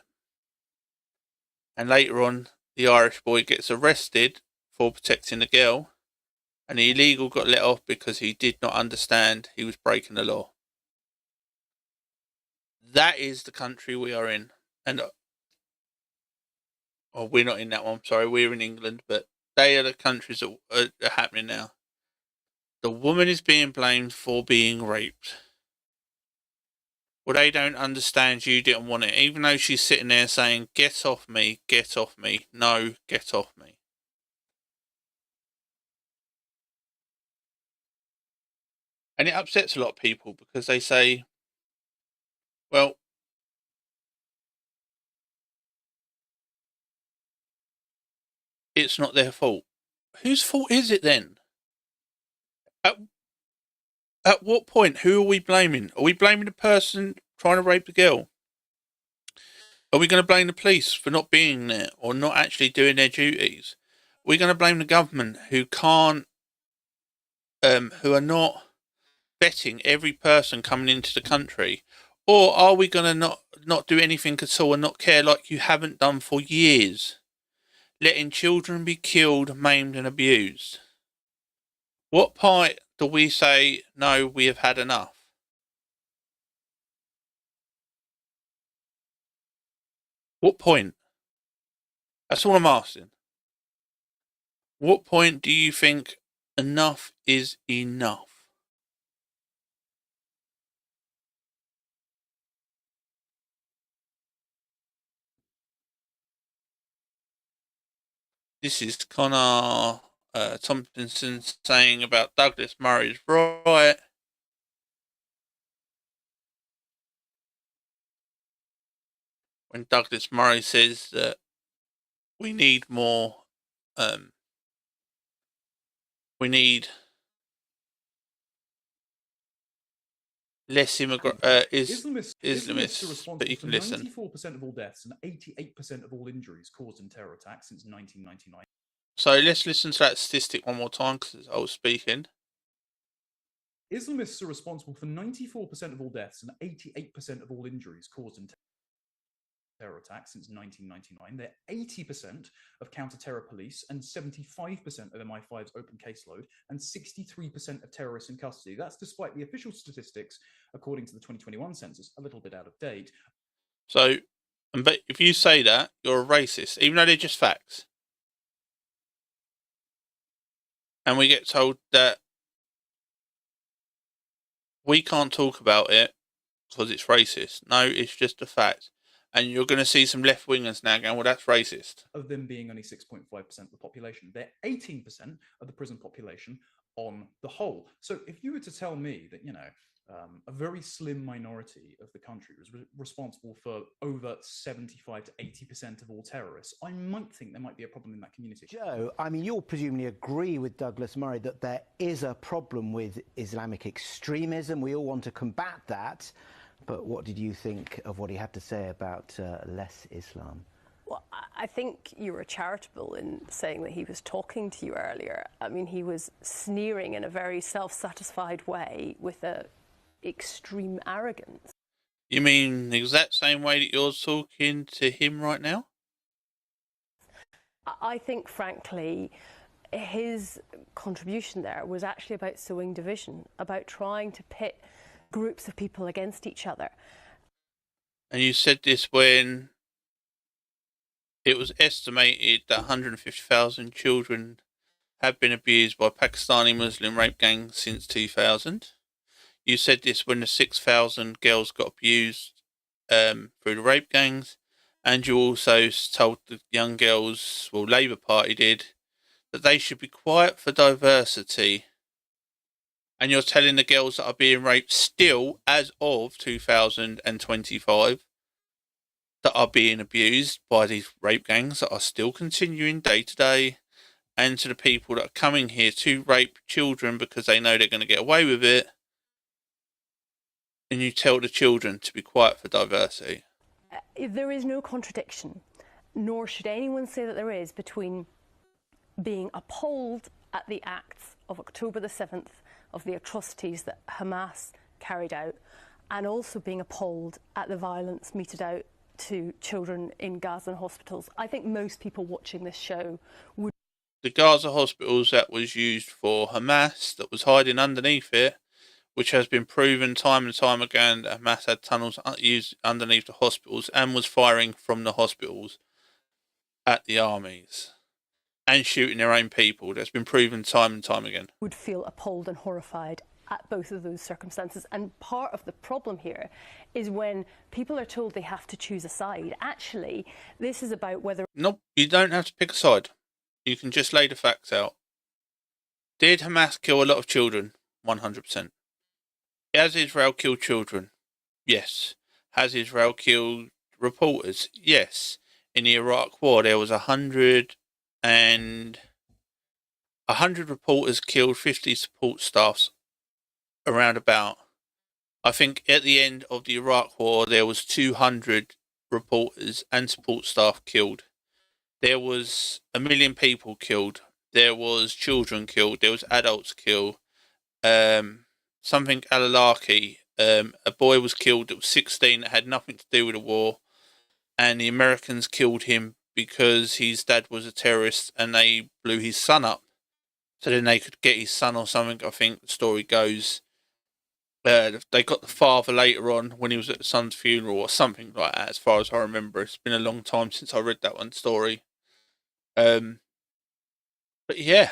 and later on, the Irish boy gets arrested for protecting the girl, and the illegal got let off because he did not understand he was breaking the law. That is the country we are in. And we're not in that one, sorry, we're in England, but they are the countries that are happening now. The woman is being blamed for being raped. Well, they don't understand you didn't want it, even though she's sitting there saying, get off me, no, get off me. And it upsets a lot of people because they say, well, it's not their fault. Whose fault is it then? At what point, who are we blaming? Are we blaming the person trying to rape the girl? Are we going to blame the police for not being there or not actually doing their duties? Are we going to blame the government who can't, who are not vetting every person coming into the country? Or are we going to not do anything at all and not care like you haven't done for years? Letting children be killed, maimed and abused. What part do we say, no, we have had enough? What point? That's all I'm asking. What point do you think enough is enough? This is Connor Tompkinson saying about Douglas Murray's right. When Douglas Murray says that we need more, we need less Islamists, but you can listen. 94% of all deaths and 88% of all injuries caused in terror attacks since 1999. So let's listen to that statistic one more time because I was speaking. Islamists are responsible for 94% of all deaths and 88% of all injuries caused in terror attacks since 1999. They're 80% of counter-terror police and 75% of MI5's open caseload and 63% of terrorists in custody. That's despite the official statistics, according to the 2021 census, a little bit out of date. So, but if you say that, you're a racist, even though they're just facts. And we get told that we can't talk about it because it's racist. No, it's just a fact. And you're going to see some left-wingers now going, well, that's racist. Of them being only 6.5% of the population. They're 18% of the prison population on the whole. So if you were to tell me that, a very slim minority of the country was responsible for over 75 to 80% of all terrorists, I might think there might be a problem in that community. Joe, I mean, you'll presumably agree with Douglas Murray that there is a problem with Islamic extremism. We all want to combat that. But what did you think of what he had to say about less Islam? Well, I think you were charitable in saying that he was talking to you earlier. I mean, he was sneering in a very self-satisfied way with a extreme arrogance. You mean the exact same way that you're talking to him right now? I think, frankly, his contribution there was actually about sowing division, about trying to pit groups of people against each other. And you said this when it was estimated that 150,000 children have been abused by Pakistani Muslim rape gangs since 2000. You said this when the 6,000 girls got abused through the rape gangs. And you also told the young girls, well, Labour Party did, that they should be quiet for diversity. And you're telling the girls that are being raped still, as of 2025, that are being abused by these rape gangs that are still continuing day to day. and to the people that are coming here to rape children because they know they're going to get away with it, and you tell the children to be quiet for diversity. There is no contradiction, nor should anyone say that there is, between being appalled at the acts of October the 7th, of the atrocities that Hamas carried out, and also being appalled at the violence meted out to children in Gaza hospitals. I think most people watching this show would... The Gaza hospitals that was used for Hamas, that was hiding underneath it, which has been proven time and time again that Hamas had tunnels used underneath the hospitals and was firing from the hospitals at the armies and shooting their own people. That's been proven time and time again. Would feel appalled and horrified at both of those circumstances. And part of the problem here is when people are told they have to choose a side. Actually, this is about whether... No, you don't have to pick a side. You can just lay the facts out. Did Hamas kill a lot of children? 100%. Has Israel killed children? Yes. Has Israel killed reporters? Yes. In the Iraq War, there was 100 reporters killed, 50 support staffs around about. I think at the end of the Iraq War, there was 200 reporters and support staff killed. There was 1 million people killed. There was children killed. There was adults killed. Something Alalaki, a boy was killed that was 16 that had nothing to do with the war, and the Americans killed him because his dad was a terrorist and they blew his son up so then they could get his son or something. I think the story goes they got the father later on when he was at the son's funeral or something like that, as far as I remember. It's been a long time since I read that one story. But yeah,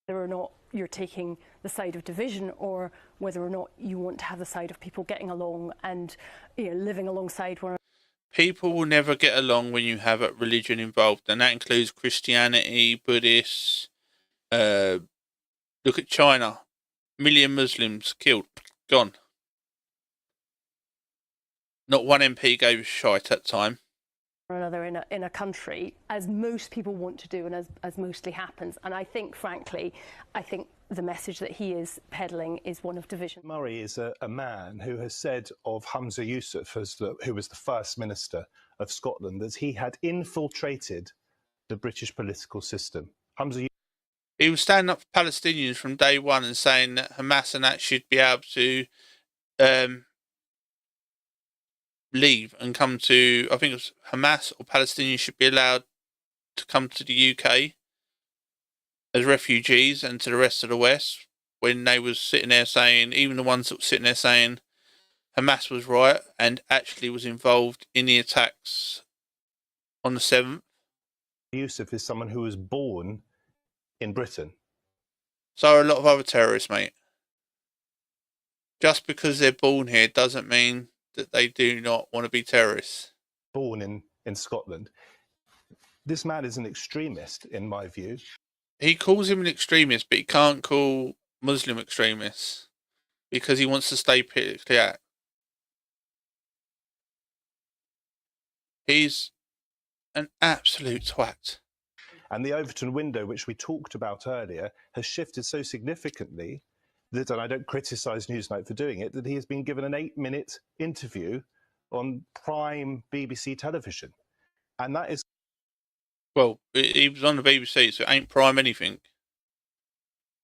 whether or not you're taking the side of division or whether or not you want to have the side of people getting along and, you know, living alongside one another. People will never get along when you have a religion involved, and that includes Christianity, Buddhists. Look at China. 1 million Muslims killed. Gone. Not one MP gave a shite at the time. Or another in a country, as most people want to do and as mostly happens. And I think, frankly, the message that he is peddling is one of division. Murray is a man who has said of Humza Yousaf, who was the First Minister of Scotland, that he had infiltrated the British political system. He was standing up for Palestinians from day one and saying that Hamas and that should be able to leave and come to, I think it was Hamas or Palestinians should be allowed to come to the UK as refugees and to the rest of the West, when they was sitting there saying, even the ones that were sitting there saying Hamas was right and actually was involved in the attacks on the 7th. Yousaf is someone who was born in Britain. So are a lot of other terrorists, mate. Just because they're born here doesn't mean that they do not want to be terrorists. Born in Scotland. This man is an extremist, in my view. He calls him an extremist, but he can't call Muslim extremists because he wants to stay politically out. He's an absolute twat. And the Overton window, which we talked about earlier, has shifted so significantly that, and I don't criticise Newsnight for doing it, that he has been given an 8-minute interview on prime BBC television. And that is... Well, he was on the BBC, so it ain't prime anything.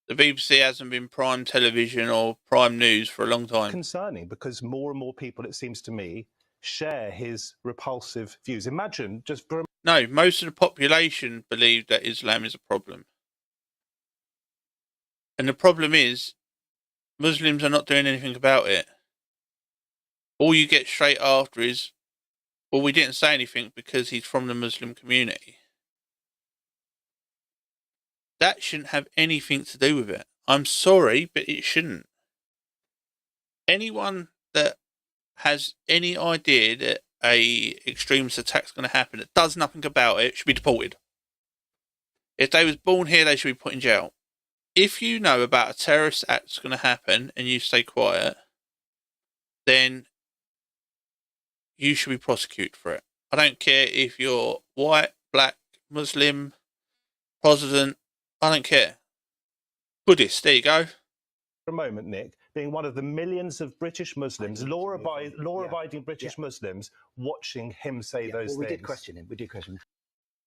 The BBC hasn't been prime television or prime news for a long time. Concerning, because more and more people, it seems to me, share his repulsive views. Imagine just for... No, most of the population believe that Islam is a problem. And the problem is, Muslims are not doing anything about it. All you get straight after is, well, we didn't say anything because he's from the Muslim community. That shouldn't have anything to do with it. I'm sorry, but it shouldn't. Anyone that has any idea that a extremist attack's going to happen that does nothing about it should be deported. If they was born here, they should be put in jail. If you know about a terrorist act that's going to happen and you stay quiet, then you should be prosecuted for it. I don't care if you're white, black, Muslim, Protestant, I don't care. Buddhist, there you go. For a moment, Nick, being one of the millions of British Muslims, law-abiding British Muslims, watching him say those things. We did question him.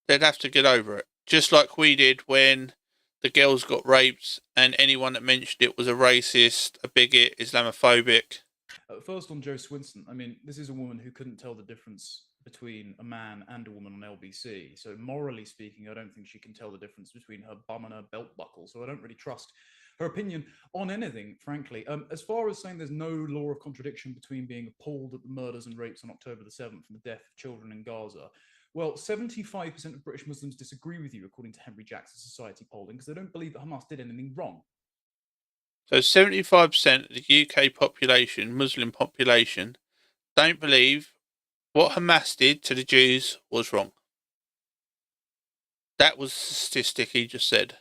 They'd have to get over it. Just like we did when the girls got raped and anyone that mentioned it was a racist, a bigot, Islamophobic. First on Jo Swinson, I mean, this is a woman who couldn't tell the difference between a man and a woman on LBC. So morally speaking, I don't think she can tell the difference between her bum and her belt buckle. So I don't really trust her opinion on anything, frankly. As far as saying there's no law of contradiction between being appalled at the murders and rapes on October the 7th and the death of children in Gaza, well, 75% of British Muslims disagree with you, according to Henry Jackson's Society polling, because they don't believe that Hamas did anything wrong. So 75% of the UK population, Muslim population, don't believe what Hamas did to the Jews was wrong. That was the statistic he just said.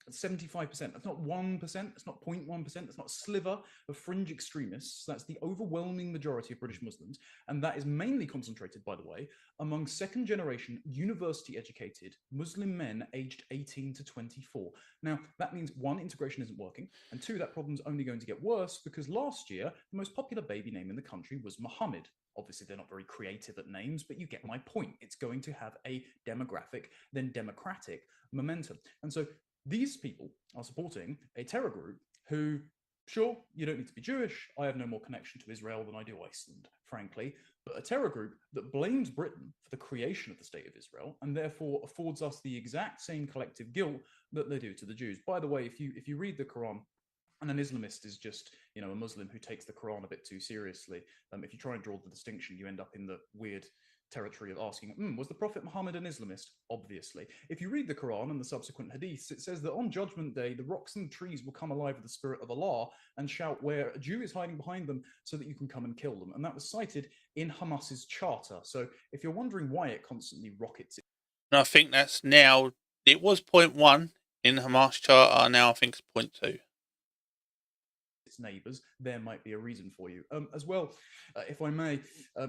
75%. That's not 1%. That's not 0.1%. That's not a sliver of fringe extremists. That's the overwhelming majority of British Muslims. And that is mainly concentrated, by the way, among second generation university educated Muslim men aged 18 to 24. Now, that means one, integration isn't working. And two, that problem's only going to get worse because last year, the most popular baby name in the country was Mohammed. Obviously, they're not very creative at names, but you get my point. It's going to have a demographic, then democratic momentum. And so these people are supporting a terror group who, sure, you don't need to be Jewish. I have no more connection to Israel than I do Iceland, frankly. But a terror group that blames Britain for the creation of the State of Israel and therefore affords us the exact same collective guilt that they do to the Jews. By the way, if you read the Quran, and an Islamist is just, a Muslim who takes the Quran a bit too seriously. If you try and draw the distinction, you end up in the weird territory of asking, was the Prophet Muhammad an Islamist? Obviously. If you read the Quran and the subsequent hadiths, it says that on Judgment Day, the rocks and trees will come alive with the spirit of Allah and shout where a Jew is hiding behind them so that you can come and kill them. And that was cited in Hamas's charter. So if you're wondering why it constantly rockets it. And I think that's now, it was 0.1 in Hamas charter, now I think it's 0.2. Its neighbours, there might be a reason for you. As well, if I may,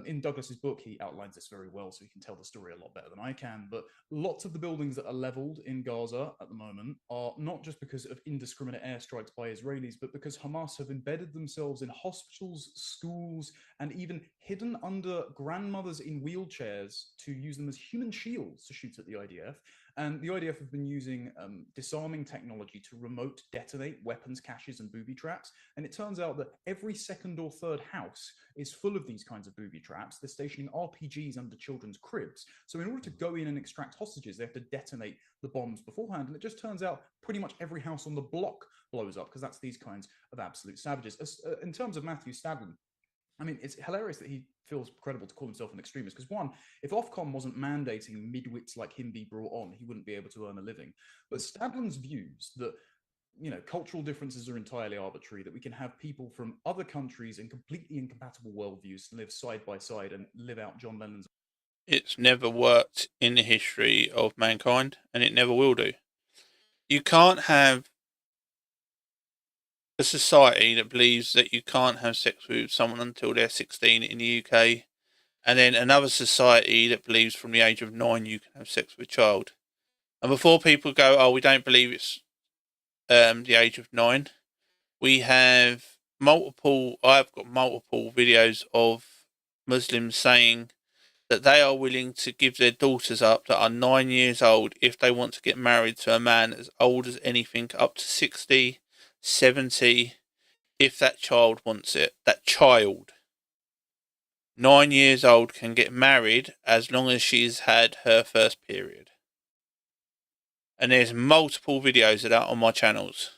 in Douglas's book, he outlines this very well, so he can tell the story a lot better than I can. But lots of the buildings that are leveled in Gaza at the moment are not just because of indiscriminate airstrikes by Israelis, but because Hamas have embedded themselves in hospitals, schools, and even hidden under grandmothers in wheelchairs to use them as human shields to shoot at the IDF. And the IDF have been using disarming technology to remote detonate weapons caches and booby traps. And it turns out that every second or third house is full of these kinds of booby traps. They're stationing RPGs under children's cribs. So in order to go in and extract hostages, they have to detonate the bombs beforehand. And it just turns out pretty much every house on the block blows up because that's these kinds of absolute savages. In terms of Matthew Stadlen, I mean, it's hilarious that he feels credible to call himself an extremist because, one, if Ofcom wasn't mandating midwits like him be brought on, he wouldn't be able to earn a living. But Stadlen's views that, cultural differences are entirely arbitrary, that we can have people from other countries and completely incompatible worldviews live side by side and live out John Lennon's. It's never worked in the history of mankind, and it never will do. You can't have a society that believes that you can't have sex with someone until they're 16 in the UK, and then another society that believes from the age of 9 you can have sex with a child. And before people go, we don't believe it's the age of 9, I've got multiple videos of Muslims saying that they are willing to give their daughters up that are 9 years old if they want to get married to a man as old as anything, up to 60, 70, if that child wants it. That child, 9 years old, can get married as long as she's had her first period. And there's multiple videos of that on my channels.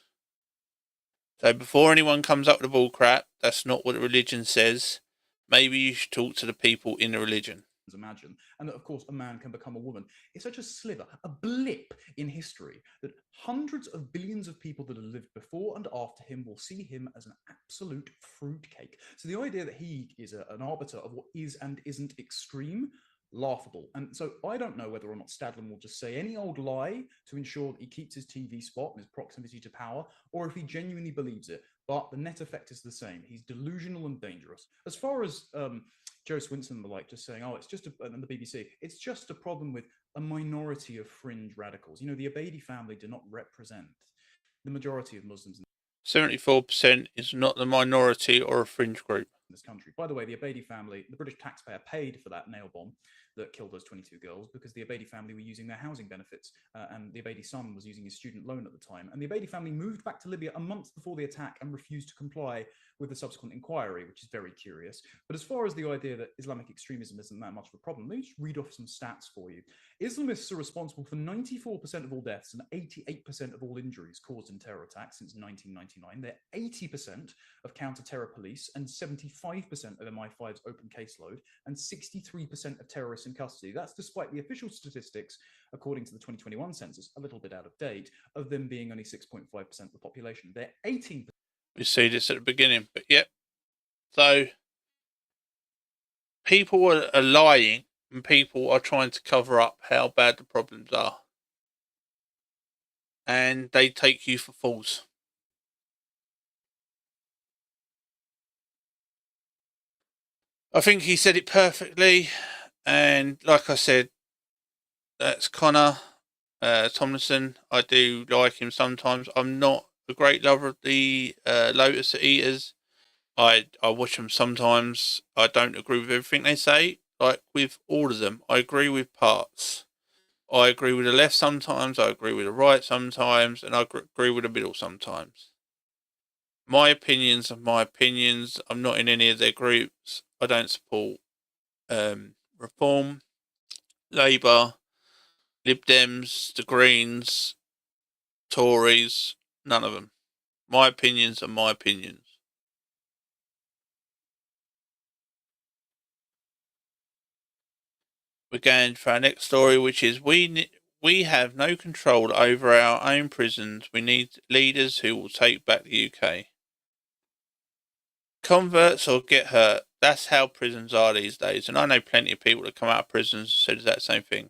So before anyone comes up with the bull crap, that's not what the religion says. Maybe you should talk to the people in the religion. Imagine, and that of course a man can become a woman. It's such a sliver, a blip in history that hundreds of billions of people that have lived before and after him will see him as an absolute fruitcake. So the idea that he is an arbiter of what is and isn't extreme, laughable. And so I don't know whether or not Stadlen will just say any old lie to ensure that he keeps his TV spot and his proximity to power, or if he genuinely believes it. But the net effect is the same. He's delusional and dangerous. As far as Jo Swinson and the like just saying, it's just and the BBC, it's just a problem with a minority of fringe radicals. You know, the Abedi family do not represent the majority of Muslims in 74% is not the minority or a fringe group. this country. By the way, the Abedi family, the British taxpayer paid for that nail bomb that killed those 22 girls because the Abedi family were using their housing benefits, and the Abedi son was using his student loan at the time. And the Abedi family moved back to Libya a month before the attack and refused to comply with the subsequent inquiry, which is very curious. But as far as the idea that Islamic extremism isn't that much of a problem, let me just read off some stats for you. Islamists are responsible for 94% of all deaths and 88% of all injuries caused in terror attacks since 1999. They're 80% of counter-terror police and 75% of MI5's open caseload and 63% of terrorists in custody. That's despite the official statistics, according to the 2021 census, a little bit out of date, of them being only 6.5% of the population. They're 18%. We see this at the beginning, but yep. So people are lying and people are trying to cover up how bad the problems are. And they take you for fools. I think he said it perfectly. And like I said, that's Connor Tomlinson. I do like him sometimes. I'm not a great lover of the Lotus Eaters. I watch them sometimes. I don't agree with everything they say. Like with all of them, I agree with parts. I agree with the left sometimes. I agree with the right sometimes, and I agree with the middle sometimes. My opinions are my opinions. I'm not in any of their groups. I don't support Reform, Labour, Lib Dems, the Greens, Tories. None of them. My opinions are my opinions. We're going for our next story, which is we have no control over our own prisons. We need leaders who will take back the UK. Converts or get hurt. That's how prisons are these days. And I know plenty of people that come out of prisons said that same thing.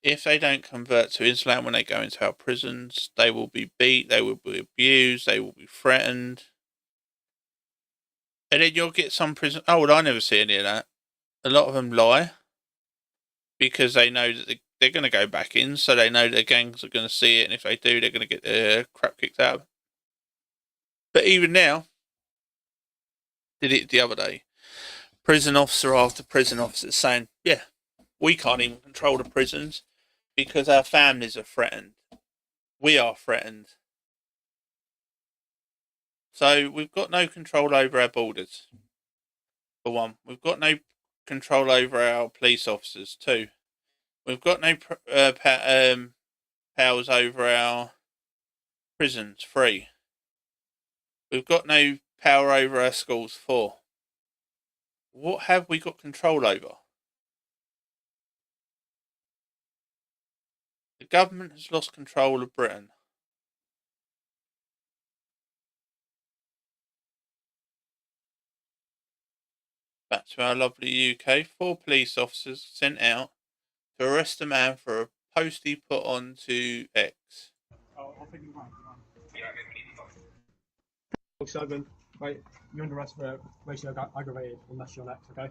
If they don't convert to Islam when they go into our prisons, they will be beat, they will be abused, they will be threatened. And then you'll get some prison. Oh, well, I never see any of that. A lot of them lie because they know that they're going to go back in, so they know their gangs are going to see it, and if they do, they're going to get their crap kicked out of them. But even now, did it the other day. Prison officer after prison officer saying, yeah, we can't even control the prisons because our families are threatened. We are threatened. So we've got no control over our borders. For one, we've got no control over our police officers. Two, we've got no powers over our prisons. Three, we've got no power over our schools. Four, what have we got control over? The government has lost control of Britain. Back to our lovely UK. 4 police officers sent out to arrest a man for a post he put onto X. Seven, right, you're under arrest for racially aggravated unless you're next, okay?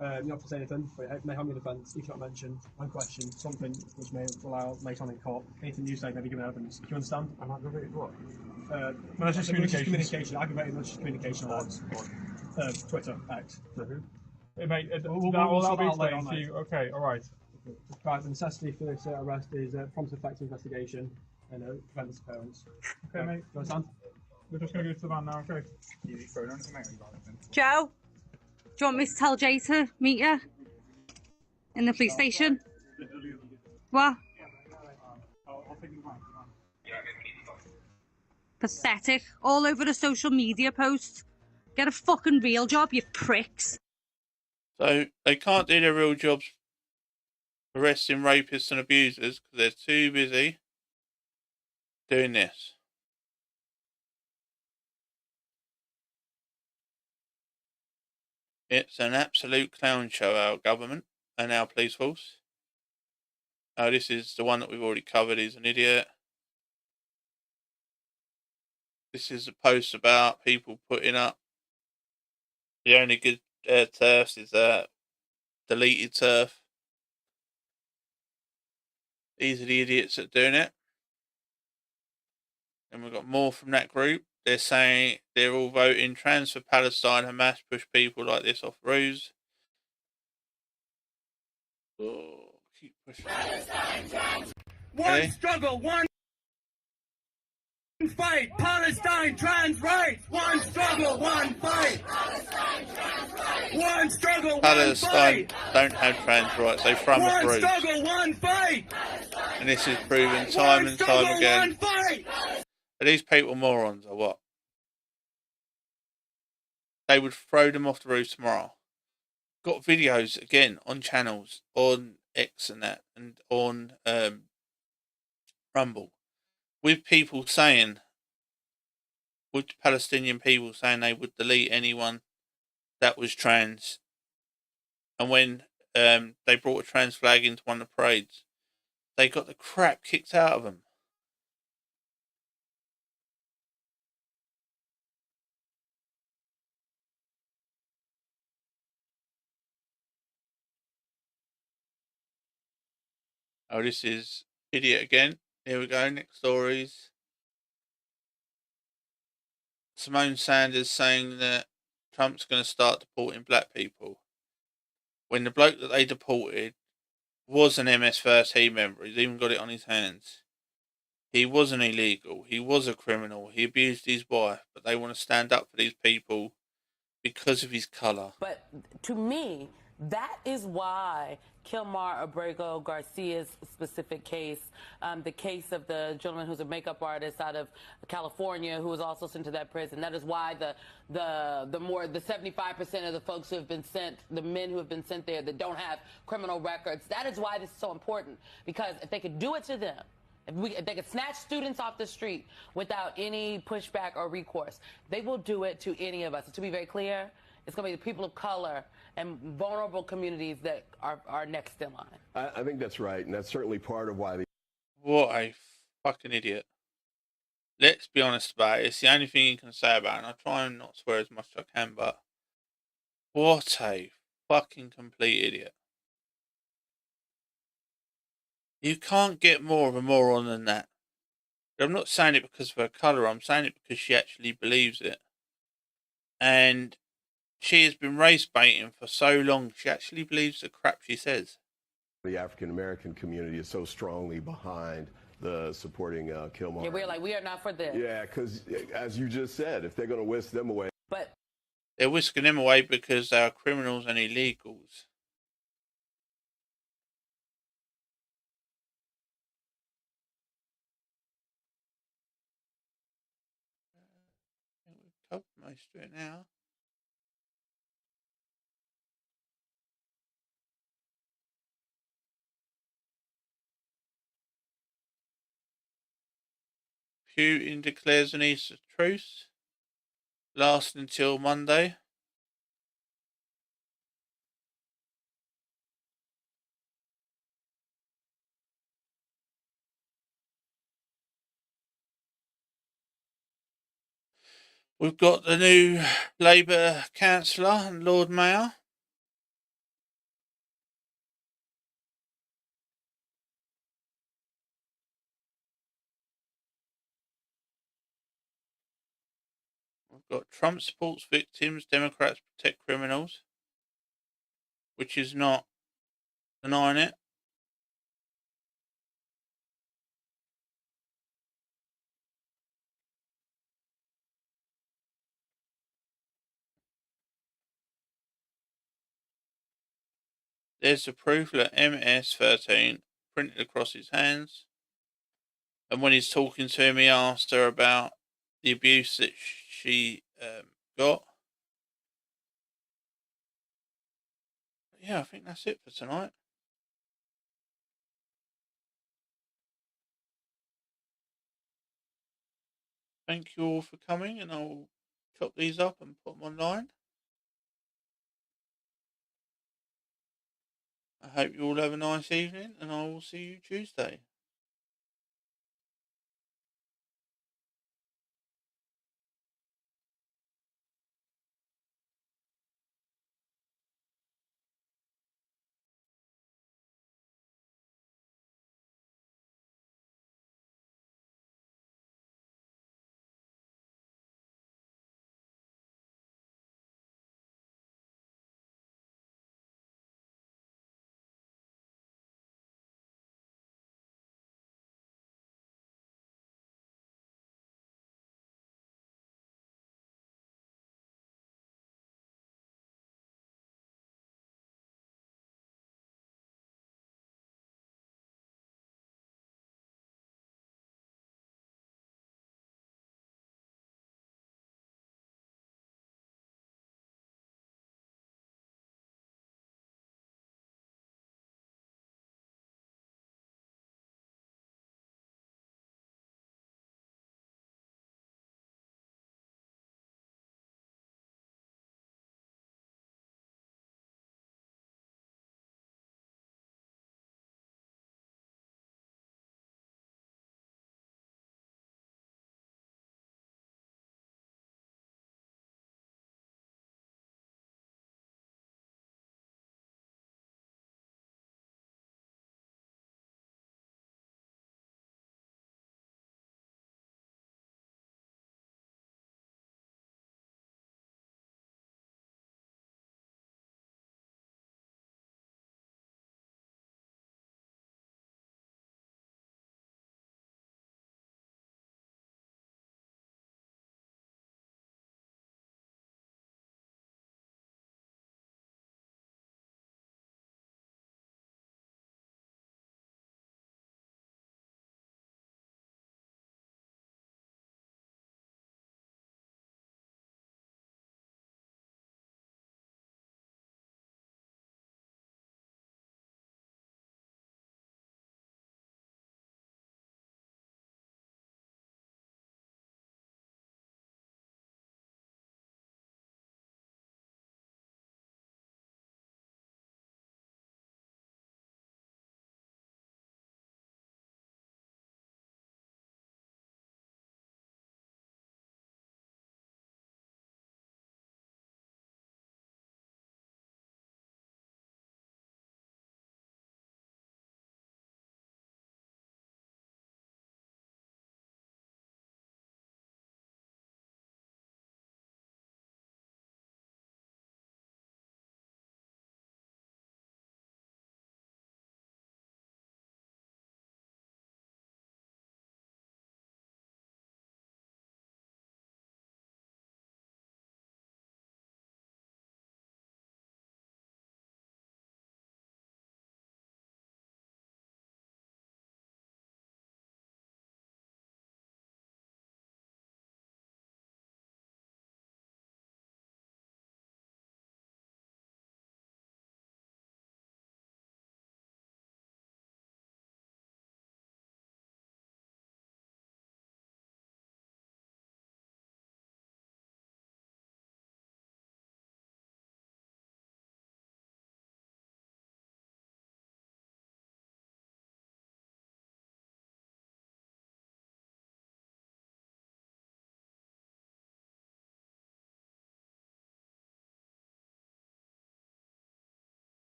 You don't have to say anything, but it may harm your defence if you're not mentioned, unquestioned, something which may allow later on in court. Anything you say may be given evidence. Do you understand? I'm aggravated what? Malicious communication. Aggravated malicious communication laws. Twitter, X. That'll be explained to you. Okay, alright. Right, the necessity for this arrest is prompt effective investigation and prevent disappearance. Okay, mate. Do you understand? We're just going to go to the van now, okay? Joe, do you want me to tell Jay to meet you in the police station? What? Pathetic. All over the social media posts. Get a fucking real job, you pricks. So they can't do their real jobs arresting rapists and abusers because they're too busy doing this. It's an absolute clown show, our government and our police force. Oh, this is the one that we've already covered. He's an idiot. This is a post about people putting up the only good turfs is deleted turf. These are the idiots that are doing it. And we've got more from that group. They're saying they're all voting trans for Palestine. Hamas push people like this off roofs. Oh, keep pushing. One struggle, one fight. Palestine trans rights. One struggle, one fight. One struggle, Palestine don't have trans rights. They throw them off roofs. One struggle, one fight. And this is proven time and time again. Are these people morons or what? They would throw them off the roof tomorrow. Got videos again on channels on X and that, and on Rumble, with people saying, with Palestinian people saying they would delete anyone that was trans. And when they brought a trans flag into one of the parades, they got the crap kicked out of them. Oh, this is idiot again. Here we go. Next stories. Simone Sanders saying that Trump's going to start deporting black people. When the bloke that they deported was an MS-13 member. He's even got it on his hands. He wasn't illegal. He was a criminal. He abused his wife. But they want to stand up for these people because of his colour. But to me, that is why Kilmar Abrego Garcia's specific case, the case of the gentleman who's a makeup artist out of California who was also sent to that prison, that is why the 75% of the folks who have been sent, the men who have been sent there that don't have criminal records, that is why this is so important. Because if they could do it to them, if they could snatch students off the street without any pushback or recourse, they will do it to any of us. To be very clear, it's going to be the people of color and vulnerable communities that are next in line. I think that's right, and that's certainly part of why. What a fucking idiot. Let's be honest about it. It's the only thing you can say about it, and I try and not swear as much as I can, but what a fucking complete idiot. You can't get more of a moron than that. I'm not saying it because of her colour, I'm saying it because she actually believes it. And she has been race baiting for so long, she actually believes the crap she says. The African American community is so strongly behind the supporting Kilmar. Yeah, we're like, we are not for this. Yeah, because as you just said, if they're going to whisk them away. But they're whisking them away because they are criminals and illegals. I think we've covered most of it now. Putin declares an Easter truce, lasting until Monday. We've got the new Labour councillor and Lord Mayor. We've got Trump supports victims, Democrats protect criminals, which is not denying it. There's the proof that MS-13 printed across his hands. And when he's talking to him, he asked her about the abuse that she got. Yeah, I think that's it for tonight. Thank you all for coming, and I'll chop these up and put them online. I hope you all have a nice evening, and I will see you Tuesday.